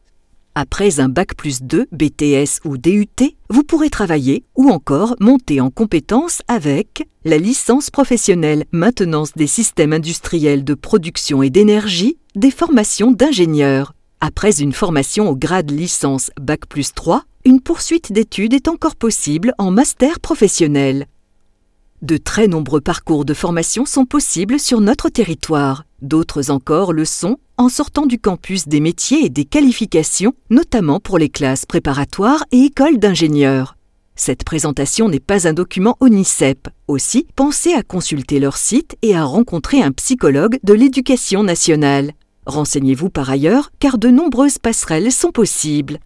Speaker 1: Après un bac+2, BTS ou DUT, vous pourrez travailler ou encore monter en compétences avec la licence professionnelle maintenance des systèmes industriels de production et d'énergie, des formations d'ingénieurs. Après une formation au grade licence bac+3, une poursuite d'études est encore possible en master professionnel. De très nombreux parcours de formation sont possibles sur notre territoire. D'autres encore le sont en sortant du campus des métiers et des qualifications, notamment pour les classes préparatoires et écoles d'ingénieurs. Cette présentation n'est pas un document ONICEP. Aussi, pensez à consulter leur site et à rencontrer un psychologue de l'éducation nationale. Renseignez-vous par ailleurs, car de nombreuses passerelles sont possibles.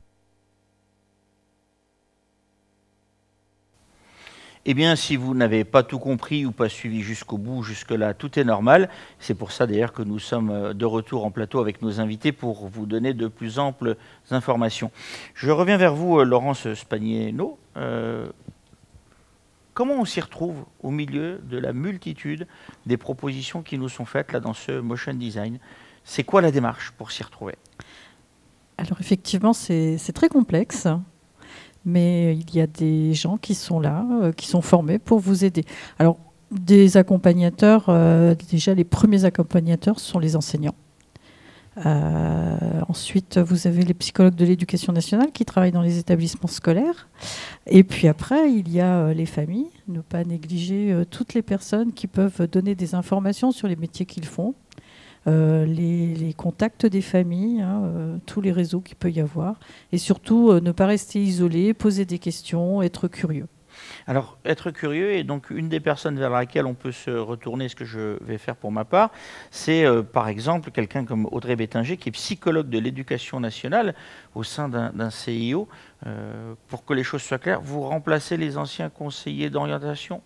Speaker 2: Eh bien, si vous n'avez pas tout compris ou pas suivi jusqu'au bout, jusque-là, tout est normal. C'est pour ça d'ailleurs que nous sommes de retour en plateau avec nos invités pour vous donner de plus amples informations. Je reviens vers vous, Laurence Spagneno. Comment on s'y retrouve au milieu de la multitude des propositions qui nous sont faites là dans ce Motion Design? C'est quoi la démarche pour s'y retrouver?
Speaker 11: Alors effectivement, c'est très complexe, mais il y a des gens qui sont là, qui sont formés pour vous aider. Alors, des accompagnateurs, déjà les premiers accompagnateurs sont les enseignants. Ensuite, vous avez les psychologues de l'éducation nationale qui travaillent dans les établissements scolaires. Et puis après, il y a les familles. Ne pas négliger toutes les personnes qui peuvent donner des informations sur les métiers qu'ils font. Les contacts des familles, tous les réseaux qu'il peut y avoir. Et surtout, ne pas rester isolé, poser des questions, être curieux.
Speaker 2: Alors, être curieux, et donc une des personnes vers laquelle on peut se retourner, ce que je vais faire pour ma part, c'est par exemple quelqu'un comme Audrey Bettinger, qui est psychologue de l'éducation nationale au sein d'un CIO. Pour que les choses soient claires, vous remplacez les anciens conseillers d'orientation?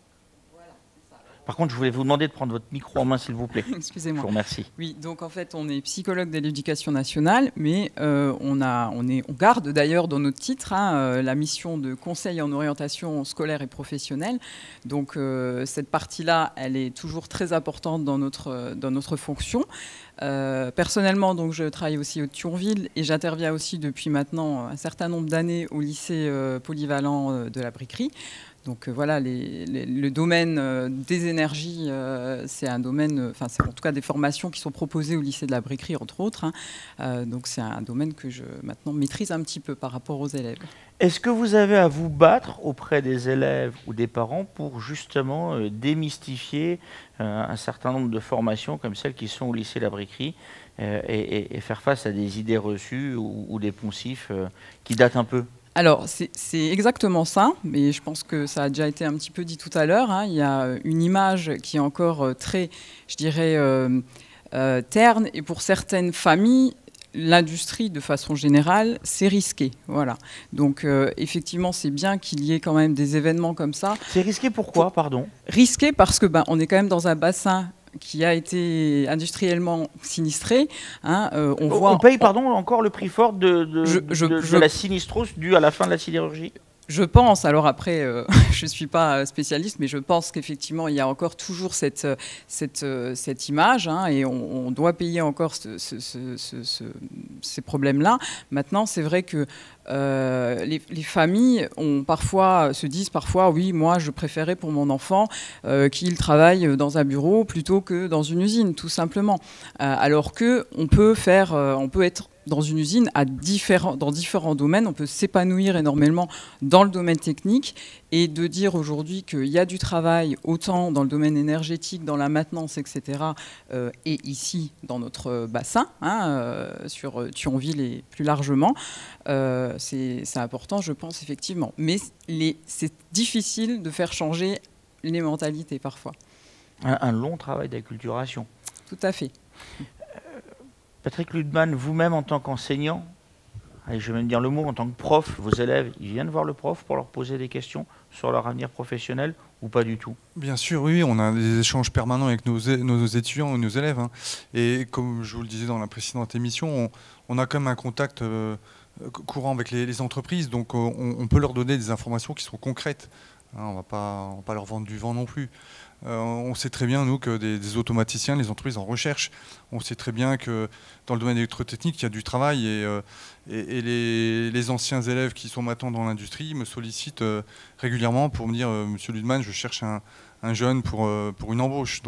Speaker 2: Par contre, je voulais vous demander de prendre votre micro en main, s'il vous plaît.
Speaker 12: Excusez-moi.
Speaker 2: Je vous remercie.
Speaker 12: Oui, donc en fait, on est psychologue de l'éducation nationale, mais on garde d'ailleurs dans notre titre la mission de conseil en orientation scolaire et professionnelle. Donc cette partie-là, elle est toujours très importante dans notre fonction. Personnellement, donc, je travaille aussi au Thionville et j'interviens aussi depuis maintenant un certain nombre d'années au lycée polyvalent de la Briquerie. Donc voilà, le domaine des énergies, c'est un domaine, enfin c'est en tout cas des formations qui sont proposées au lycée de la Briquerie, entre autres. Donc c'est un domaine que je maintenant maîtrise un petit peu par rapport aux élèves.
Speaker 2: Est-ce que vous avez à vous battre auprès des élèves ou des parents pour justement démystifier un certain nombre de formations comme celles qui sont au lycée de la Briquerie et faire face à des idées reçues ou des poncifs qui datent un peu?
Speaker 12: Alors, c'est exactement ça, mais je pense que ça a déjà été un petit peu dit tout à l'heure. Il y a une image qui est encore très, je dirais, terne, et pour certaines familles, l'industrie, de façon générale, c'est risqué. Voilà. Donc, effectivement, c'est bien qu'il y ait quand même des événements comme ça.
Speaker 2: C'est risqué pourquoi, pardon?
Speaker 12: Risqué parce que on est quand même dans un bassin qui a été industriellement sinistré.
Speaker 2: On paye encore le prix fort de la sinistrose due à la fin de la sidérurgie?
Speaker 12: Je pense, alors après, je ne suis pas spécialiste, mais je pense qu'effectivement, il y a encore toujours cette image, et on doit payer encore ces problèmes-là. Maintenant, c'est vrai que les familles se disent parfois, oui, moi, je préférais pour mon enfant qu'il travaille dans un bureau plutôt que dans une usine, tout simplement. Alors qu'on peut être dans une usine dans différents domaines. On peut s'épanouir énormément dans le domaine technique, et de dire aujourd'hui qu'il y a du travail autant dans le domaine énergétique, dans la maintenance, etc., et ici, dans notre bassin, sur Thionville et plus largement, c'est important, je pense, effectivement. Mais c'est difficile de faire changer les mentalités, parfois.
Speaker 2: Un long travail d'acculturation.
Speaker 12: Tout à fait.
Speaker 2: Patrick Ludman, vous-même en tant qu'enseignant, allez, je vais même dire le mot, en tant que prof, vos élèves, ils viennent voir le prof pour leur poser des questions sur leur avenir professionnel ou pas du tout?
Speaker 8: Bien sûr, oui, on a des échanges permanents avec nos étudiants et nos élèves. Et comme je vous le disais dans la précédente émission, on a quand même un contact courant avec les entreprises, donc on peut leur donner des informations qui sont concrètes. On ne va pas leur vendre du vent non plus. On sait très bien, nous, que des automaticiens, les entreprises en recherche. On sait très bien que dans le domaine électrotechnique, il y a du travail, et les anciens élèves qui sont maintenant dans l'industrie me sollicitent régulièrement pour me dire « Monsieur Ludman, je cherche un jeune pour une embauche ».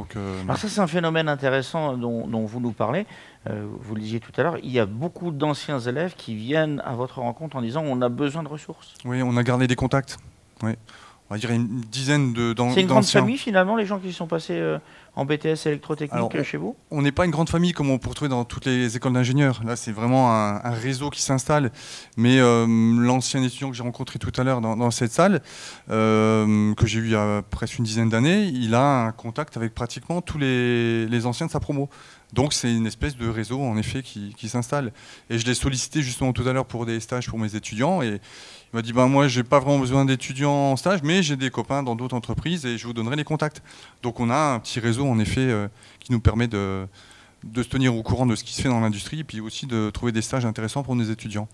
Speaker 2: Alors ça, c'est un phénomène intéressant dont vous nous parlez. Vous le disiez tout à l'heure, il y a beaucoup d'anciens élèves qui viennent à votre rencontre en disant « On a besoin de ressources ».
Speaker 8: Oui, on a gardé des contacts. Oui. On va dire une dizaine d'anciens.
Speaker 2: C'est une grande famille finalement, les gens qui sont passés en BTS électrotechnique chez vous?
Speaker 8: On n'est pas une grande famille comme on peut retrouver dans toutes les écoles d'ingénieurs. Là, c'est vraiment un réseau qui s'installe. Mais l'ancien étudiant que j'ai rencontré tout à l'heure dans cette salle, que j'ai eu il y a presque une dizaine d'années, il a un contact avec pratiquement tous les anciens de sa promo. Donc c'est une espèce de réseau en effet qui s'installe. Et je l'ai sollicité justement tout à l'heure pour des stages pour mes étudiants, et il m'a dit moi j'ai pas vraiment besoin d'étudiants en stage, mais j'ai des copains dans d'autres entreprises et je vous donnerai les contacts. Donc on a un petit réseau en effet qui nous permet de se tenir au courant de ce qui se fait dans l'industrie, et puis aussi de trouver des stages intéressants pour nos étudiants.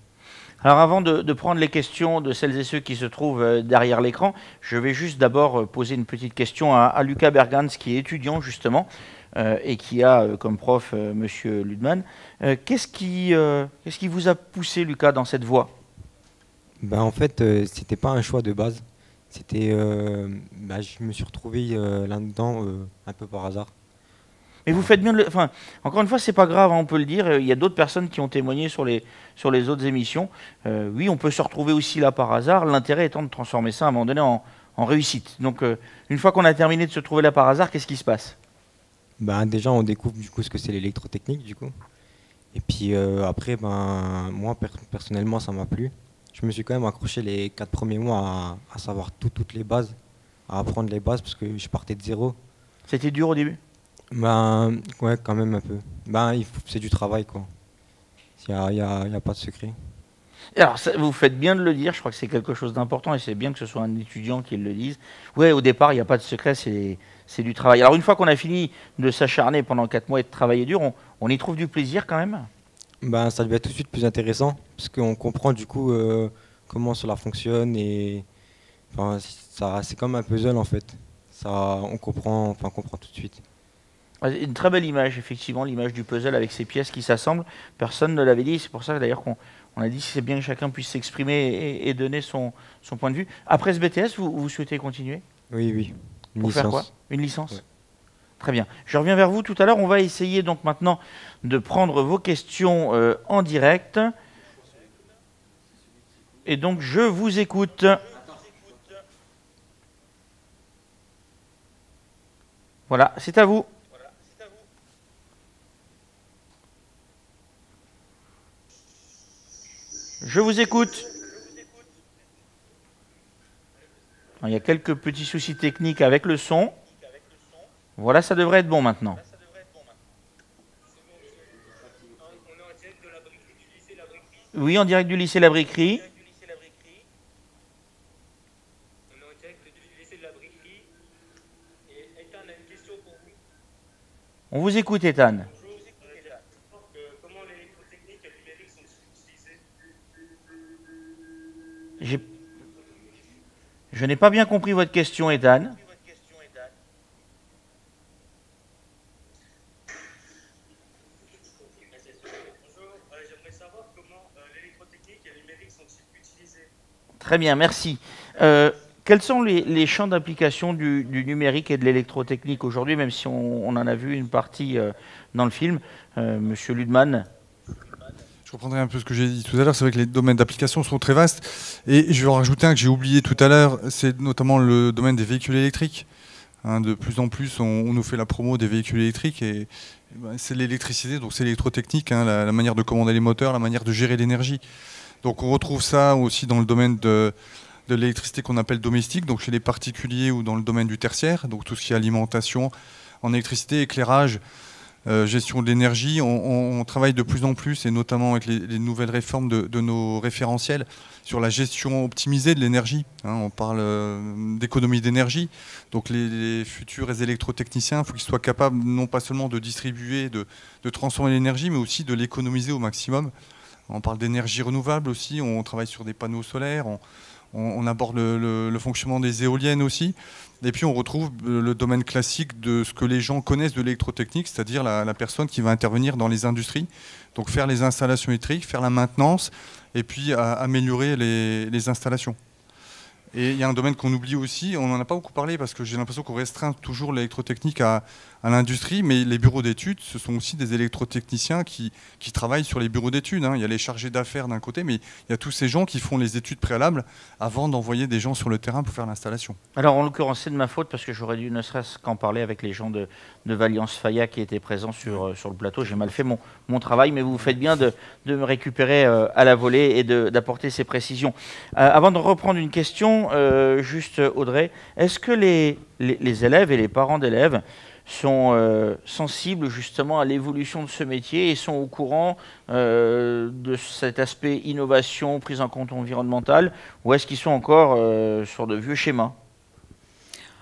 Speaker 2: Alors avant de prendre les questions de celles et ceux qui se trouvent derrière l'écran, je vais juste d'abord poser une petite question à Lucas Bergans, qui est étudiant justement. et qui a comme prof Monsieur Ludman. Qu'est-ce qui vous a poussé, Lucas, dans cette voie?
Speaker 13: Ben, en fait, c'était pas un choix de base. C'était, je me suis retrouvé là-dedans un peu par hasard.
Speaker 2: Mais vous faites bien de le... Enfin, encore une fois, c'est pas grave, hein, on peut le dire. Il y a d'autres personnes qui ont témoigné sur les autres émissions. Oui, on peut se retrouver aussi là par hasard. L'intérêt étant de transformer ça à un moment donné en réussite. Donc, une fois qu'on a terminé de se trouver là par hasard, qu'est-ce qui se passe?
Speaker 13: Ben, déjà, on découvre du coup ce que c'est l'électrotechnique, du coup. Et puis après, moi, personnellement, ça m'a plu. Je me suis quand même accroché les 4 premiers mois à savoir toutes les bases, à apprendre les bases, parce que je partais de zéro.
Speaker 2: C'était dur au début?
Speaker 13: Ouais, quand même un peu. C'est du travail, quoi. Il y a pas de secret.
Speaker 2: Alors, vous faites bien de le dire, je crois que c'est quelque chose d'important, et c'est bien que ce soit un étudiant qui le dise. Ouais, au départ, il n'y a pas de secret, c'est du travail. Alors, une fois qu'on a fini de s'acharner pendant 4 mois et de travailler dur, on y trouve du plaisir quand même?
Speaker 13: Ça devient tout de suite plus intéressant, parce qu'on comprend du coup comment cela fonctionne, et c'est comme un puzzle en fait. On comprend tout de suite.
Speaker 2: Une très belle image, effectivement, l'image du puzzle avec ces pièces qui s'assemblent. Personne ne l'avait dit, c'est pour ça d'ailleurs qu'on a dit que c'est bien que chacun puisse s'exprimer et donner son point de vue. Après ce BTS, vous souhaitez continuer?
Speaker 13: Oui.
Speaker 2: Pour faire quoi? Une licence? Ouais. Très bien. Je reviens vers vous tout à l'heure. On va essayer donc maintenant de prendre vos questions en direct. Et donc, je vous écoute. Voilà, c'est à vous. Je vous écoute. Il y a quelques petits soucis techniques avec le son. Voilà, ça devrait être bon maintenant. Oui, en direct du lycée La Briquerie. On vous écoute, Ethan. Je n'ai pas bien compris votre question, Ethan. Très bien, merci. Quels sont les champs d'application du numérique et de l'électrotechnique aujourd'hui, même si on en a vu une partie dans le film, Monsieur Ludman?
Speaker 8: Je reprendrai un peu ce que j'ai dit tout à l'heure. C'est vrai que les domaines d'application sont très vastes. Et je vais en rajouter un que j'ai oublié tout à l'heure, c'est notamment le domaine des véhicules électriques. De plus en plus, on nous fait la promo des véhicules électriques et c'est l'électricité, donc c'est l'électrotechnique, la manière de commander les moteurs, la manière de gérer l'énergie. Donc on retrouve ça aussi dans le domaine de l'électricité qu'on appelle domestique, donc chez les particuliers ou dans le domaine du tertiaire, donc tout ce qui est alimentation en électricité, éclairage, gestion de l'énergie. On travaille de plus en plus, et notamment avec les nouvelles réformes de nos référentiels, sur la gestion optimisée de l'énergie. On parle d'économie d'énergie. Donc les futurs électrotechniciens, il faut qu'ils soient capables non pas seulement de distribuer, de transformer l'énergie, mais aussi de l'économiser au maximum. On parle d'énergie renouvelable aussi, on travaille sur des panneaux solaires, on aborde le fonctionnement des éoliennes aussi. Et puis on retrouve le domaine classique de ce que les gens connaissent de l'électrotechnique, c'est-à-dire la personne qui va intervenir dans les industries, donc faire les installations électriques, faire la maintenance et puis améliorer les installations. Et il y a un domaine qu'on oublie aussi, on n'en a pas beaucoup parlé parce que j'ai l'impression qu'on restreint toujours l'électrotechnique à l'industrie, mais les bureaux d'études, ce sont aussi des électrotechniciens qui travaillent sur les bureaux d'études. Il y a les chargés d'affaires d'un côté, mais il y a tous ces gens qui font les études préalables avant d'envoyer des gens sur le terrain pour faire l'installation.
Speaker 2: Alors en l'occurrence, c'est de ma faute parce que j'aurais dû ne serait-ce qu'en parler avec les gens de Valiance Faya qui étaient présents sur le plateau. J'ai mal fait mon travail, mais vous faites bien de me récupérer à la volée et d'apporter ces précisions. Avant de reprendre une question, juste Audrey, est-ce que les élèves et les parents d'élèves sont sensibles justement à l'évolution de ce métier et sont au courant de cet aspect innovation, prise en compte environnementale, ou est-ce qu'ils sont encore sur de vieux schémas?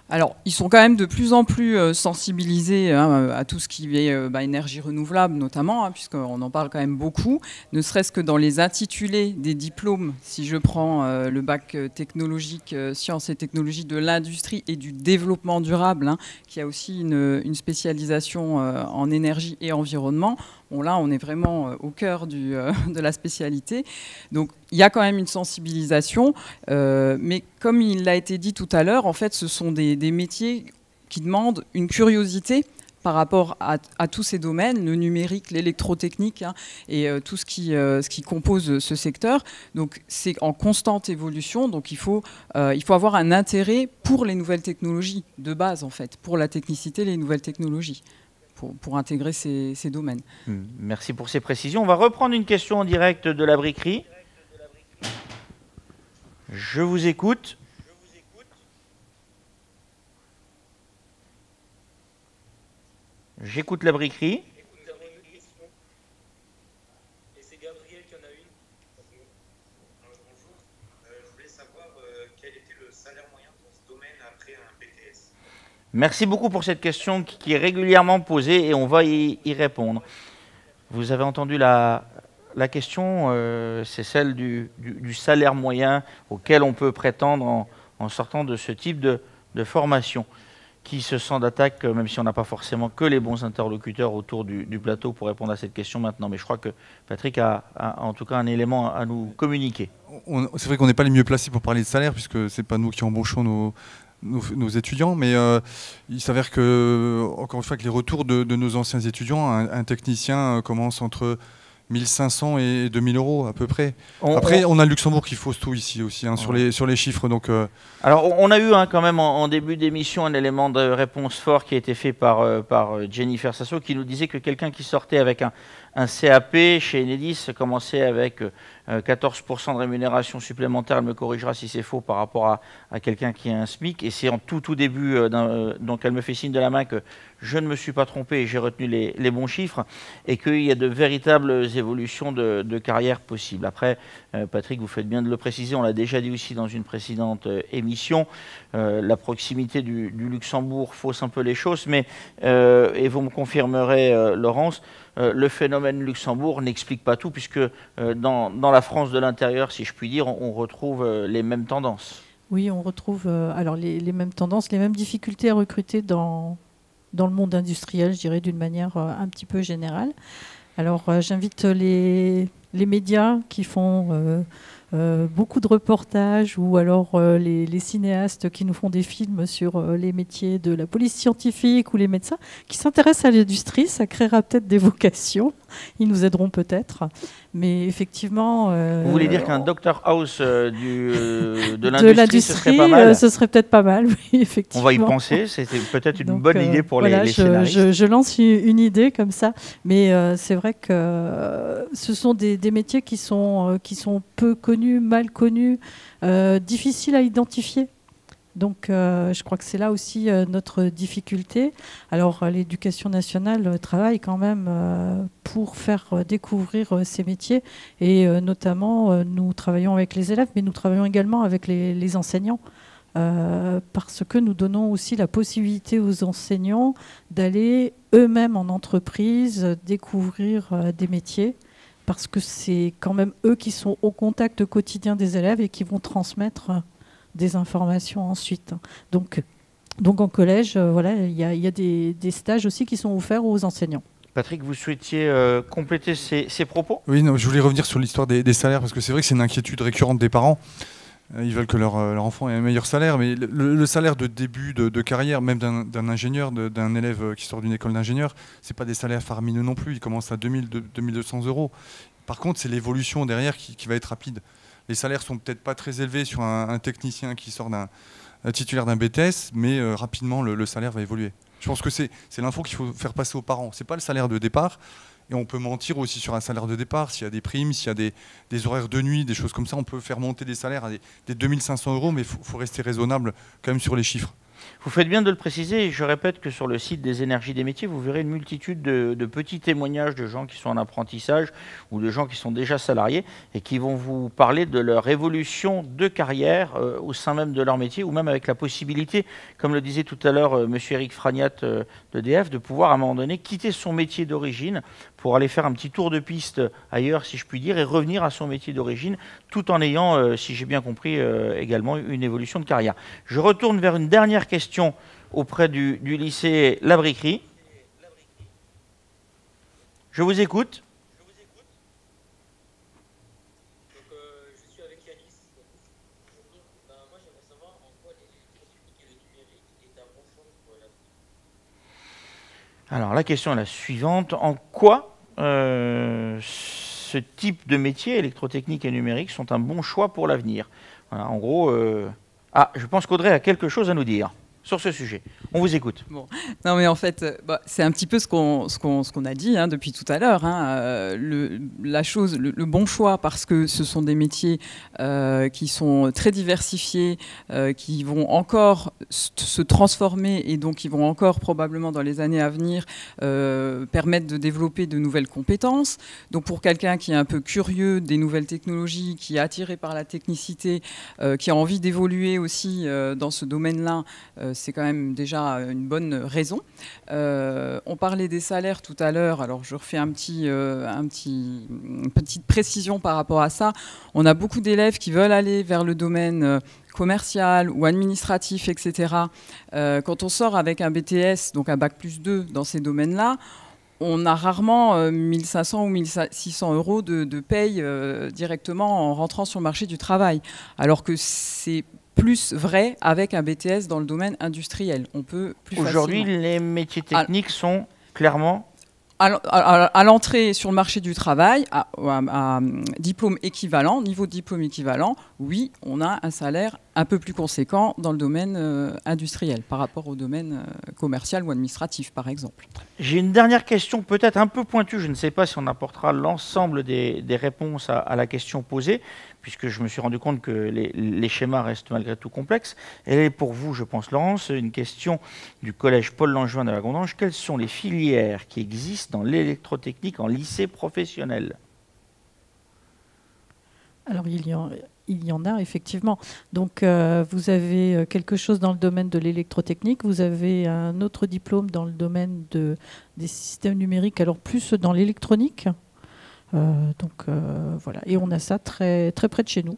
Speaker 12: Alors, ils sont quand même de plus en plus sensibilisés à tout ce qui est énergie renouvelable, notamment, puisqu'on en parle quand même beaucoup, ne serait-ce que dans les intitulés des diplômes. Si je prends le bac technologique, sciences et technologies de l'industrie et du développement durable, qui a aussi une spécialisation en énergie et environnement, bon, là, on est vraiment au cœur de la spécialité. Donc, il y a quand même une sensibilisation, mais comme il a été dit tout à l'heure, en fait, ce sont des métiers qui demandent une curiosité par rapport à tous ces domaines, le numérique, l'électrotechnique et tout ce qui compose ce secteur. Donc, c'est en constante évolution. Donc, il faut avoir un intérêt pour les nouvelles technologies de base, en fait, pour la technicité, les nouvelles technologies. Pour intégrer ces domaines.
Speaker 2: Merci pour ces précisions. On va reprendre une question en direct de la briquerie. Je vous écoute. J'écoute la briquerie.
Speaker 14: Et c'est Gabriel qui en a une. Bonjour. Je voulais savoir quel était le salaire moyen dans ce domaine après un BTS.
Speaker 2: Merci beaucoup pour cette question qui est régulièrement posée et on va y répondre. Vous avez entendu la question, c'est celle du salaire moyen auquel on peut prétendre en sortant de ce type de formation. Qui se sent d'attaque, même si on n'a pas forcément que les bons interlocuteurs autour du plateau pour répondre à cette question maintenant. Mais je crois que Patrick a en tout cas un élément à nous communiquer.
Speaker 8: C'est vrai qu'on n'est pas les mieux placés pour parler de salaire, puisque ce n'est pas nous qui embauchons nos étudiants, mais il s'avère que, encore une fois, avec les retours de nos anciens étudiants, un technicien commence entre 1500 et 2000 euros à peu près. Après, on a le Luxembourg qui fausse tout ici aussi, sur les chiffres. Donc,
Speaker 2: Alors, on a eu quand même en début d'émission un élément de réponse fort qui a été fait par Jennifer Sasso, qui nous disait que quelqu'un qui sortait avec un CAP chez Enedis commençait avec 14% de rémunération supplémentaire. Elle me corrigera si c'est faux par rapport à quelqu'un qui a un SMIC. Et c'est en tout début, donc elle me fait signe de la main que je ne me suis pas trompé et j'ai retenu les bons chiffres et qu'il y a de véritables évolutions de carrière possibles. Après, Patrick, vous faites bien de le préciser, on l'a déjà dit aussi dans une précédente émission, la proximité du Luxembourg fausse un peu les choses, mais, et vous me confirmerez, Laurence, le phénomène Luxembourg n'explique pas tout, puisque dans la France de l'intérieur, si je puis dire, on retrouve les mêmes tendances.
Speaker 11: Oui, on retrouve alors les mêmes tendances, les mêmes difficultés à recruter dans le monde industriel, je dirais, d'une manière un petit peu générale. Alors, j'invite les médias qui font beaucoup de reportages, ou alors les cinéastes qui nous font des films sur les métiers de la police scientifique ou les médecins qui s'intéressent à l'industrie. Ça créera peut-être des vocations. Ils nous aideront peut-être. Mais effectivement...
Speaker 2: Vous voulez dire qu'un Dr House de l'industrie, ce serait pas mal?
Speaker 11: Ce serait peut-être pas mal, oui, effectivement.
Speaker 2: On va y penser. C'était peut-être une bonne idée pour les scénaristes.
Speaker 11: Je lance une idée comme ça. Mais c'est vrai que ce sont des métiers qui sont peu connus, mal connus, difficiles à identifier. Donc je crois que c'est là aussi notre difficulté. Alors l'éducation nationale travaille quand même pour faire découvrir ces métiers et notamment nous travaillons avec les élèves, mais nous travaillons également avec les enseignants parce que nous donnons aussi la possibilité aux enseignants d'aller eux-mêmes en entreprise découvrir des métiers, parce que c'est quand même eux qui sont au contact quotidien des élèves et qui vont transmettre des informations ensuite. Donc en collège, voilà, il y a des stages aussi qui sont offerts aux enseignants.
Speaker 2: Patrick, vous souhaitiez compléter ces propos?
Speaker 8: Oui, non, je voulais revenir sur l'histoire des salaires, parce que c'est vrai que c'est une inquiétude récurrente des parents. Ils veulent que leur enfant ait un meilleur salaire, mais le salaire de début de carrière, même d'un ingénieur, d'un élève qui sort d'une école d'ingénieur, c'est pas des salaires faramineux non plus. Ils commencent à 2000, 2200 euros. Par contre, c'est l'évolution derrière qui va être rapide. Les salaires sont peut-être pas très élevés sur un technicien qui sort d'un titulaire d'un BTS, mais rapidement le salaire va évoluer. Je pense que c'est l'info qu'il faut faire passer aux parents. C'est pas le salaire de départ, et on peut mentir aussi sur un salaire de départ. S'il y a des primes, s'il y a des horaires de nuit, des choses comme ça, on peut faire monter des salaires à des 2500 euros, mais il faut rester raisonnable quand même sur les chiffres.
Speaker 2: Vous faites bien de le préciser, et je répète que sur le site des énergies des métiers, vous verrez une multitude de petits témoignages de gens qui sont en apprentissage ou de gens qui sont déjà salariés et qui vont vous parler de leur évolution de carrière au sein même de leur métier, ou même avec la possibilité, comme le disait tout à l'heure monsieur Eric Fragnat d'EDF, de pouvoir à un moment donné quitter son métier d'origine pour aller faire un petit tour de piste ailleurs, si je puis dire, et revenir à son métier d'origine, tout en ayant, si j'ai bien compris, également une évolution de carrière. Je retourne vers une dernière question auprès du lycée La Briquerie. Je vous écoute.
Speaker 15: Je suis avec Yanis. Moi, j'aimerais savoir en quoi l'électrotechnique et le numérique est un bon choix pour l'avenir.
Speaker 2: Alors, la question est la suivante. En quoi ce type de métier, électrotechnique et numérique, sont un bon choix pour l'avenir? Voilà, en gros, je pense qu'Audrey a quelque chose à nous dire sur ce sujet. On vous écoute.
Speaker 12: Bon. Non, mais en fait, c'est un petit peu ce qu'on a dit depuis tout à l'heure. Le bon choix, parce que ce sont des métiers qui sont très diversifiés, qui vont encore se transformer et donc qui vont encore probablement dans les années à venir permettre de développer de nouvelles compétences. Donc pour quelqu'un qui est un peu curieux des nouvelles technologies, qui est attiré par la technicité, qui a envie d'évoluer aussi dans ce domaine-là, c'est quand même déjà une bonne raison. On parlait des salaires tout à l'heure, alors je refais une petite précision par rapport à ça. On a beaucoup d'élèves qui veulent aller vers le domaine commercial ou administratif, etc. Quand on sort avec un BTS, donc un Bac+2 dans ces domaines-là, on a rarement 1500 ou 1600 euros de paye directement en rentrant sur le marché du travail, alors que c'est plus vrai avec un BTS dans le domaine industriel. On peut plus
Speaker 2: Aujourd'hui,
Speaker 12: facilement.
Speaker 2: les métiers techniques sont clairement...
Speaker 12: À l'entrée sur le marché du travail, à diplôme équivalent, niveau de diplôme équivalent, oui, on a un salaire un peu plus conséquent dans le domaine industriel par rapport au domaine commercial ou administratif, par exemple.
Speaker 2: J'ai une dernière question, peut-être un peu pointue. Je ne sais pas si on apportera l'ensemble des réponses à la question posée, puisque je me suis rendu compte que les schémas restent malgré tout complexes. Elle est pour vous, je pense, Laurence, une question du collège Paul Langevin de la Gondange. Quelles sont les filières qui existent dans l'électrotechnique en lycée professionnel?
Speaker 11: Alors, il y en a, effectivement. Donc, vous avez quelque chose dans le domaine de l'électrotechnique, vous avez un autre diplôme dans le domaine des systèmes numériques, alors plus dans l'électronique. Voilà. Et on a ça très, très près de chez nous.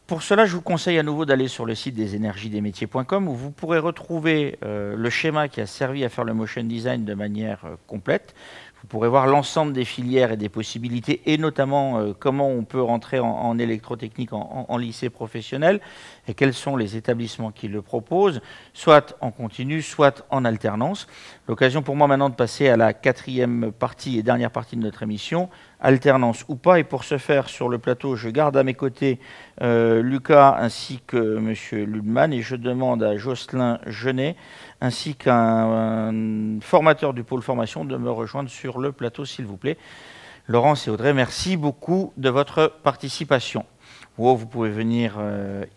Speaker 2: Pour cela, je vous conseille à nouveau d'aller sur le site des energiesdesmétiers.com où vous pourrez retrouver le schéma qui a servi à faire le motion design de manière complète. Vous pourrez voir l'ensemble des filières et des possibilités, et notamment comment on peut rentrer en électrotechnique en lycée professionnel, et quels sont les établissements qui le proposent, soit en continu, soit en alternance. L'occasion pour moi maintenant de passer à la quatrième partie et dernière partie de notre émission, alternance ou pas. Et pour ce faire, sur le plateau, je garde à mes côtés Lucas ainsi que M. Ludman, et je demande à Jocelyn Genet ainsi qu'un formateur du pôle formation de me rejoindre sur le plateau, s'il vous plaît. Laurence et Audrey, merci beaucoup de votre participation. Vous pouvez venir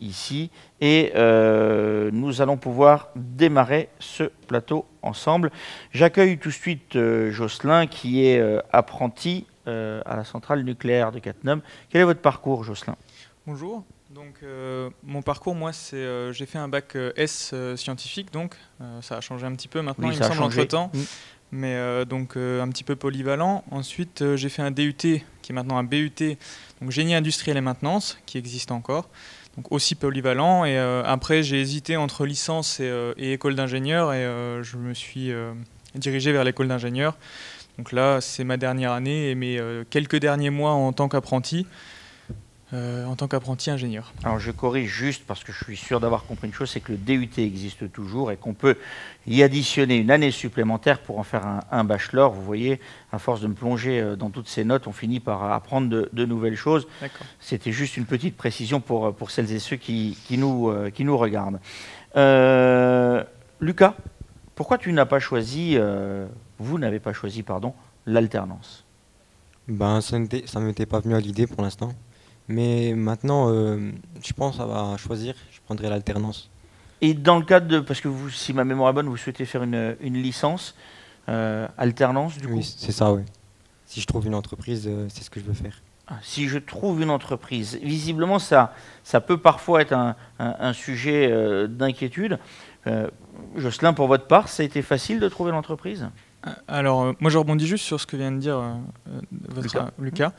Speaker 2: ici et nous allons pouvoir démarrer ce plateau ensemble. J'accueille tout de suite Jocelyn qui est apprenti à la centrale nucléaire de Cattenom. Quel est votre parcours, Jocelyn?
Speaker 16: Bonjour. Donc, mon parcours, moi, c'est j'ai fait un bac S scientifique, donc ça a changé un petit peu maintenant,
Speaker 2: oui,
Speaker 16: il me semble, entre-temps, mais un petit peu polyvalent. Ensuite, j'ai fait un DUT, qui est maintenant un BUT, donc génie industriel et maintenance, qui existe encore, donc aussi polyvalent. Et après, j'ai hésité entre licence et école d'ingénieur, et je me suis dirigé vers l'école d'ingénieur. Donc là, c'est ma dernière année et mes quelques derniers mois en tant qu'apprenti. Ingénieur.
Speaker 2: Alors je corrige juste parce que je suis sûr d'avoir compris une chose, c'est que le DUT existe toujours et qu'on peut y additionner une année supplémentaire pour en faire un bachelor. Vous voyez, à force de me plonger dans toutes ces notes, on finit par apprendre de nouvelles choses. C'était juste une petite précision pour celles et ceux qui nous regardent. Lucas, pourquoi tu n'as pas choisi, vous n'avez pas choisi, pardon, l'alternance?
Speaker 13: Ça ne m'était pas venu à l'idée pour l'instant. Mais maintenant, je pense à choisir, je prendrai l'alternance.
Speaker 2: Et dans le cadre de... Parce que vous, si ma mémoire est bonne, vous souhaitez faire une licence, alternance du coup.
Speaker 13: Oui, c'est ça, oui. Si je trouve une entreprise, c'est ce que je veux faire.
Speaker 2: Si je trouve une entreprise, visiblement ça peut parfois être un sujet d'inquiétude. Jocelyn, pour votre part, ça a été facile de trouver l'entreprise?
Speaker 16: Alors, moi je rebondis juste sur ce que vient de dire Lucas.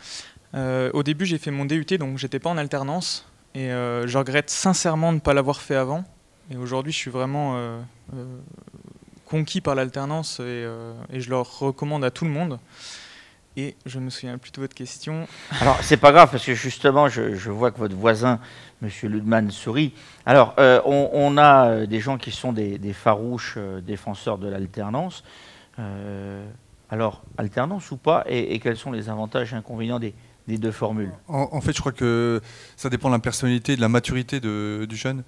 Speaker 16: Au début, j'ai fait mon DUT, donc j'étais pas en alternance. Et je regrette sincèrement de ne pas l'avoir fait avant. Et aujourd'hui, je suis vraiment conquis par l'alternance et je le recommande à tout le monde. Et je me souviens plus de votre question.
Speaker 2: Alors, c'est pas grave, parce que justement, je vois que votre voisin, M. Ludman, sourit. Alors, on a des gens qui sont des farouches défenseurs de l'alternance. Alors, alternance ou pas, et quels sont les avantages et inconvénients des deux formules?
Speaker 8: En fait, je crois que ça dépend de la personnalité et de la maturité du jeune.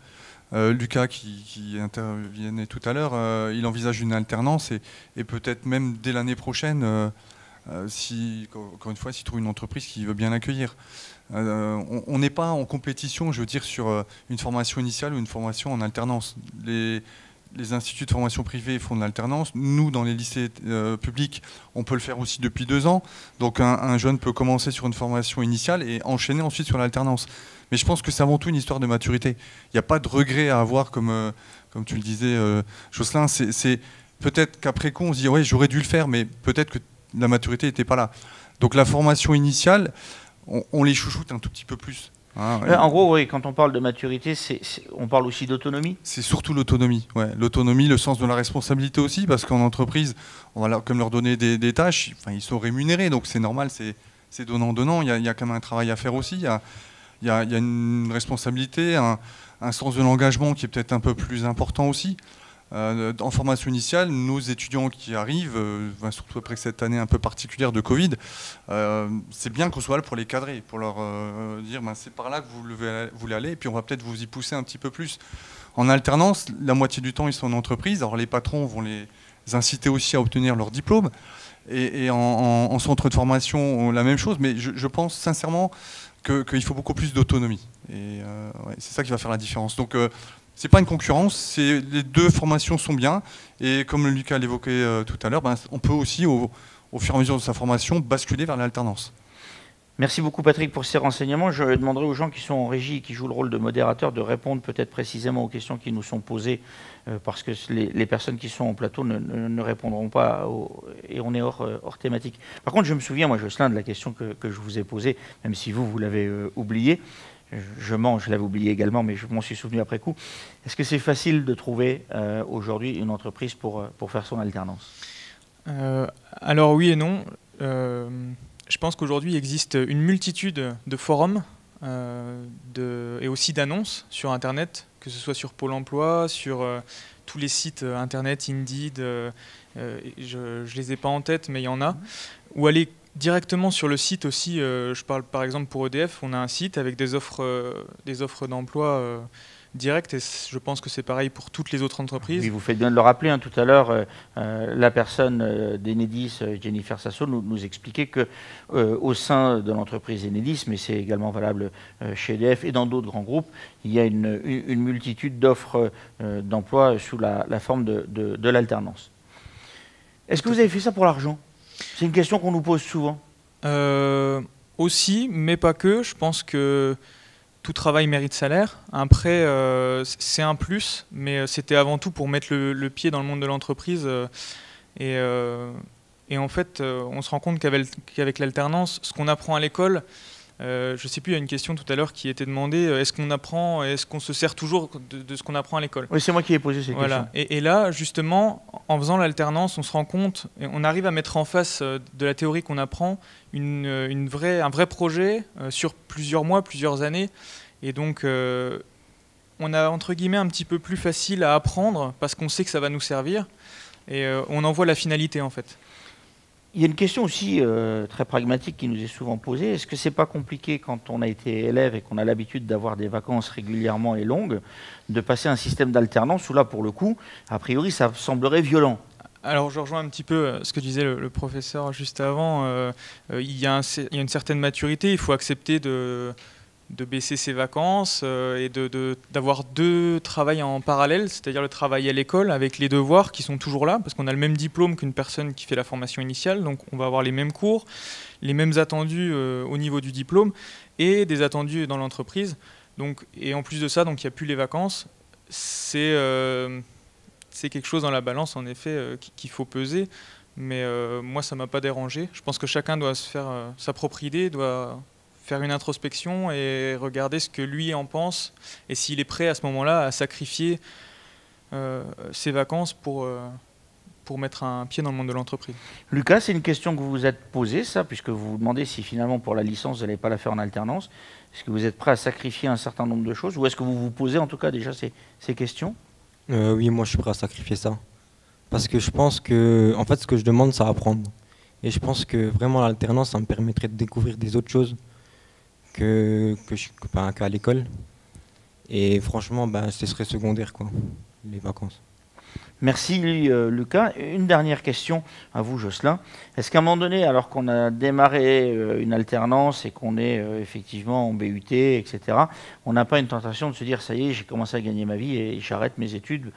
Speaker 8: Lucas, qui intervenait tout à l'heure, il envisage une alternance et peut-être même dès l'année prochaine, encore une fois, s'il trouve une entreprise qui veut bien l'accueillir. On n'est pas en compétition, je veux dire, sur une formation initiale ou une formation en alternance. Les instituts de formation privés font de l'alternance. Nous, dans les lycées publics, on peut le faire aussi depuis 2 ans. Donc un jeune peut commencer sur une formation initiale et enchaîner ensuite sur l'alternance. Mais je pense que c'est avant tout une histoire de maturité. Il n'y a pas de regret à avoir, comme tu le disais, Jocelyn. C'est peut-être qu'après coup, on se dit « ouais, j'aurais dû le faire », mais peut-être que la maturité n'était pas là. Donc la formation initiale, on les chouchoute un tout petit peu plus.
Speaker 2: En gros, oui, quand on parle de maturité, on parle aussi d'autonomie.
Speaker 8: C'est surtout l'autonomie. Ouais. L'autonomie, le sens de la responsabilité aussi, parce qu'en entreprise, on va comme leur donner des tâches, enfin, ils sont rémunérés, donc c'est normal, c'est donnant-donnant. Il y a quand même un travail à faire aussi. Il y a une responsabilité, un sens de l'engagement qui est peut-être un peu plus important aussi. En formation initiale, nos étudiants qui arrivent, surtout après cette année un peu particulière de Covid, c'est bien qu'on soit là pour les cadrer, pour leur dire c'est par là que vous voulez aller, et puis on va peut-être vous y pousser un petit peu plus. En alternance, la moitié du temps, ils sont en entreprise, alors les patrons vont les inciter aussi à obtenir leur diplôme, et en centre de formation, la même chose, mais je pense sincèrement qu'il faut beaucoup plus d'autonomie, et c'est ça qui va faire la différence. Donc, c'est pas une concurrence, les deux formations sont bien, et comme Lucas l'évoquait tout à l'heure, on peut aussi, au fur et à mesure de sa formation, basculer vers l'alternance.
Speaker 2: Merci beaucoup Patrick pour ces renseignements. Je demanderai aux gens qui sont en régie et qui jouent le rôle de modérateur de répondre peut-être précisément aux questions qui nous sont posées, parce que les personnes qui sont en plateau ne répondront pas, et on est hors thématique. Par contre, je me souviens, moi Jocelyn, de la question que je vous ai posée, même si vous l'avez oubliée. Je l'avais oublié également, mais je m'en suis souvenu après coup. Est-ce que c'est facile de trouver aujourd'hui une entreprise pour faire son alternance?
Speaker 16: Alors oui et non. Je pense qu'aujourd'hui, il existe une multitude de forums et aussi d'annonces sur Internet, que ce soit sur Pôle emploi, sur tous les sites Internet, Indeed, je ne les ai pas en tête, mais il y en a, ou aller directement sur le site aussi. Je parle par exemple pour EDF, on a un site avec des offres d'emploi directes, et je pense que c'est pareil pour toutes les autres entreprises.
Speaker 2: Oui, vous faites bien de le rappeler, tout à l'heure, la personne d'Enedis, Jennifer Sasso, nous expliquait qu'au sein de l'entreprise Enedis, mais c'est également valable chez EDF et dans d'autres grands groupes, il y a une multitude d'offres d'emploi sous la forme de l'alternance. Est-ce que vous avez fait ça pour l'argent? C'est une question qu'on nous pose souvent.
Speaker 16: Aussi, mais pas que. Je pense que tout travail mérite salaire. Après, c'est un plus, mais c'était avant tout pour mettre le pied dans le monde de l'entreprise. Et en fait, on se rend compte qu'avec l'alternance, ce qu'on apprend à l'école, je ne sais plus, il y a une question tout à l'heure qui était demandée, est-ce qu'on se sert toujours de ce qu'on apprend à l'école?
Speaker 2: Oui, c'est moi qui ai posé cette question.
Speaker 16: Et là, justement, en faisant l'alternance, on se rend compte, et on arrive à mettre en face de la théorie qu'on apprend un vrai projet sur plusieurs mois, plusieurs années. Et donc, on a, entre guillemets, un petit peu plus facile à apprendre parce qu'on sait que ça va nous servir. Et on en voit la finalité, en fait.
Speaker 2: Il y a une question aussi très pragmatique qui nous est souvent posée. Est-ce que c'est pas compliqué quand on a été élève et qu'on a l'habitude d'avoir des vacances régulièrement et longues, de passer à un système d'alternance où là, pour le coup, a priori, ça semblerait violent?
Speaker 16: Alors je rejoins un petit peu ce que disait le professeur juste avant. Il y a une certaine maturité, il faut accepter baisser ses vacances et d'avoir 2 travails en parallèle, c'est-à-dire le travail à l'école avec les devoirs qui sont toujours là, parce qu'on a le même diplôme qu'une personne qui fait la formation initiale, donc on va avoir les mêmes cours, les mêmes attendus au niveau du diplôme et des attendus dans l'entreprise. Et en plus de ça, donc il n'y a plus les vacances. C'est quelque chose dans la balance, en effet, qu'il faut peser. Mais moi, ça ne m'a pas dérangé. Je pense que chacun doit se faire sa propre idée, doit faire une introspection et regarder ce que lui en pense et s'il est prêt à ce moment-là à sacrifier ses vacances pour mettre un pied dans le monde de l'entreprise.
Speaker 2: Lucas, c'est une question que vous vous êtes posée, ça, puisque vous vous demandez si finalement pour la licence, vous n'allez pas la faire en alternance. Est-ce que vous êtes prêt à sacrifier un certain nombre de choses ou est-ce que vous vous posez en tout cas déjà ces questions?
Speaker 13: Oui, moi je suis prêt à sacrifier ça. Parce que je pense que, en fait, ce que je demande, c'est apprendre. Et je pense que vraiment l'alternance, ça me permettrait de découvrir des autres choses qu'à l'école. Et franchement, ce serait secondaire, quoi, les vacances.
Speaker 2: Merci Lucas. Une dernière question à vous, Jocelyn. Est-ce qu'à un moment donné, alors qu'on a démarré une alternance et qu'on est effectivement en BUT, etc., on n'a pas une tentation de se dire « ça y est, j'ai commencé à gagner ma vie et j'arrête mes études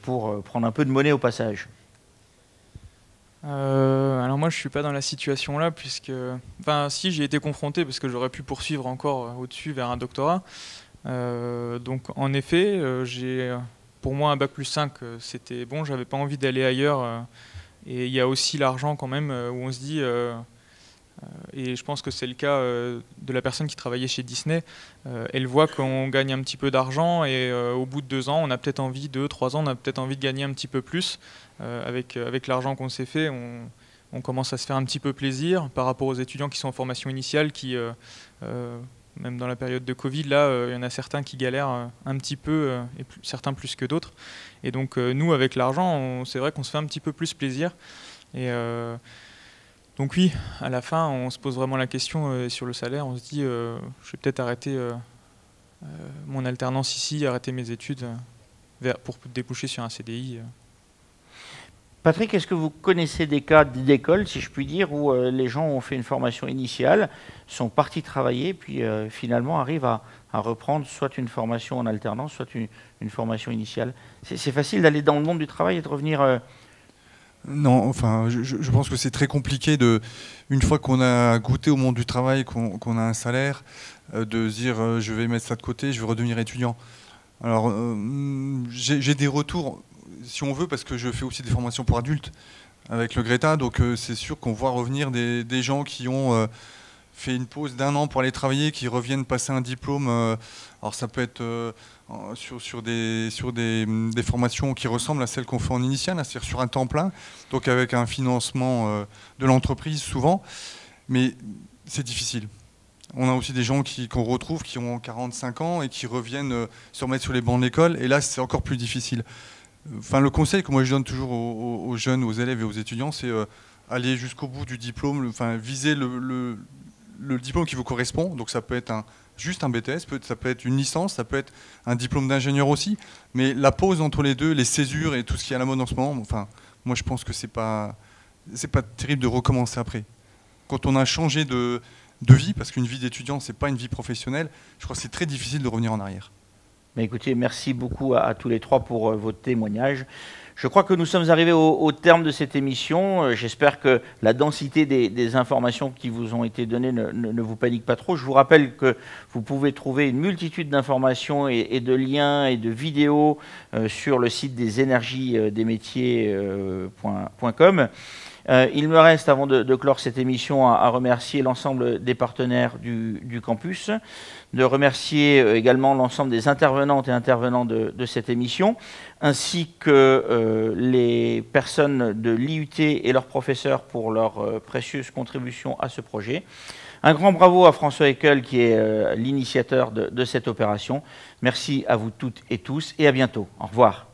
Speaker 2: pour prendre un peu de monnaie au passage »
Speaker 16: Alors moi je suis pas dans la situation là puisque, si j'y ai été confronté parce que j'aurais pu poursuivre encore au-dessus vers un doctorat. Donc en effet, pour moi un bac+5 c'était bon, j'avais pas envie d'aller ailleurs. Et il y a aussi l'argent quand même où on se dit, et je pense que c'est le cas de la personne qui travaillait chez Disney, elle voit qu'on gagne un petit peu d'argent et au bout de 2 ans, on a peut-être envie, 2-3 ans, on a peut-être envie de gagner un petit peu plus. Avec l'argent qu'on s'est fait, on commence à se faire un petit peu plaisir par rapport aux étudiants qui sont en formation initiale, qui, même dans la période de Covid, là, il y en a certains qui galèrent un petit peu, et certains plus que d'autres. Et donc nous, avec l'argent, c'est vrai qu'on se fait un petit peu plus plaisir. Et donc oui, à la fin, on se pose vraiment la question sur le salaire. On se dit, je vais peut-être arrêter mon alternance ici, arrêter mes études pour déboucher sur un CDI.
Speaker 2: Patrick, est-ce que vous connaissez des cas d'école, si je puis dire, où les gens ont fait une formation initiale, sont partis travailler, puis finalement arrivent à reprendre soit une formation en alternance, soit une formation initiale? C'est facile d'aller dans le monde du travail et de revenir...
Speaker 8: Non, enfin, je pense que c'est très compliqué, une fois qu'on a goûté au monde du travail, qu'on a un salaire, de se dire je vais mettre ça de côté, je vais redevenir étudiant. Alors, j'ai des retours... si on veut, parce que je fais aussi des formations pour adultes avec le Greta, donc c'est sûr qu'on voit revenir des gens qui ont fait une pause d'1 an pour aller travailler, qui reviennent passer un diplôme. Alors ça peut être sur des formations qui ressemblent à celles qu'on fait en initiale, c'est-à-dire sur un temps plein, donc avec un financement de l'entreprise souvent, mais c'est difficile. On a aussi des gens qu'on retrouve qui ont 45 ans et qui reviennent se remettre sur les bancs de l'école, et là c'est encore plus difficile. Enfin, le conseil que moi je donne toujours aux jeunes, aux élèves et aux étudiants, c'est aller jusqu'au bout du diplôme, viser le diplôme qui vous correspond. Donc ça peut être juste un BTS, ça peut être une licence, ça peut être un diplôme d'ingénieur aussi. Mais la pause entre les deux, les césures et tout ce qui est à la mode en ce moment, moi je pense que c'est pas terrible de recommencer après. Quand on a changé de vie, parce qu'une vie d'étudiant, c'est pas une vie professionnelle, je crois que c'est très difficile de revenir en arrière.
Speaker 2: Écoutez, merci beaucoup à tous les trois pour votre témoignage. Je crois que nous sommes arrivés au terme de cette émission. J'espère que la densité des informations qui vous ont été données ne vous panique pas trop. Je vous rappelle que vous pouvez trouver une multitude d'informations et de liens et de vidéos sur le site des energiesdesmétiers.com. Il me reste, avant de clore cette émission, à remercier l'ensemble des partenaires du campus, de remercier également l'ensemble des intervenantes et intervenants de cette émission, ainsi que les personnes de l'IUT et leurs professeurs pour leur précieuse contribution à ce projet. Un grand bravo à François Eckel, qui est l'initiateur de cette opération. Merci à vous toutes et tous, et à bientôt. Au revoir.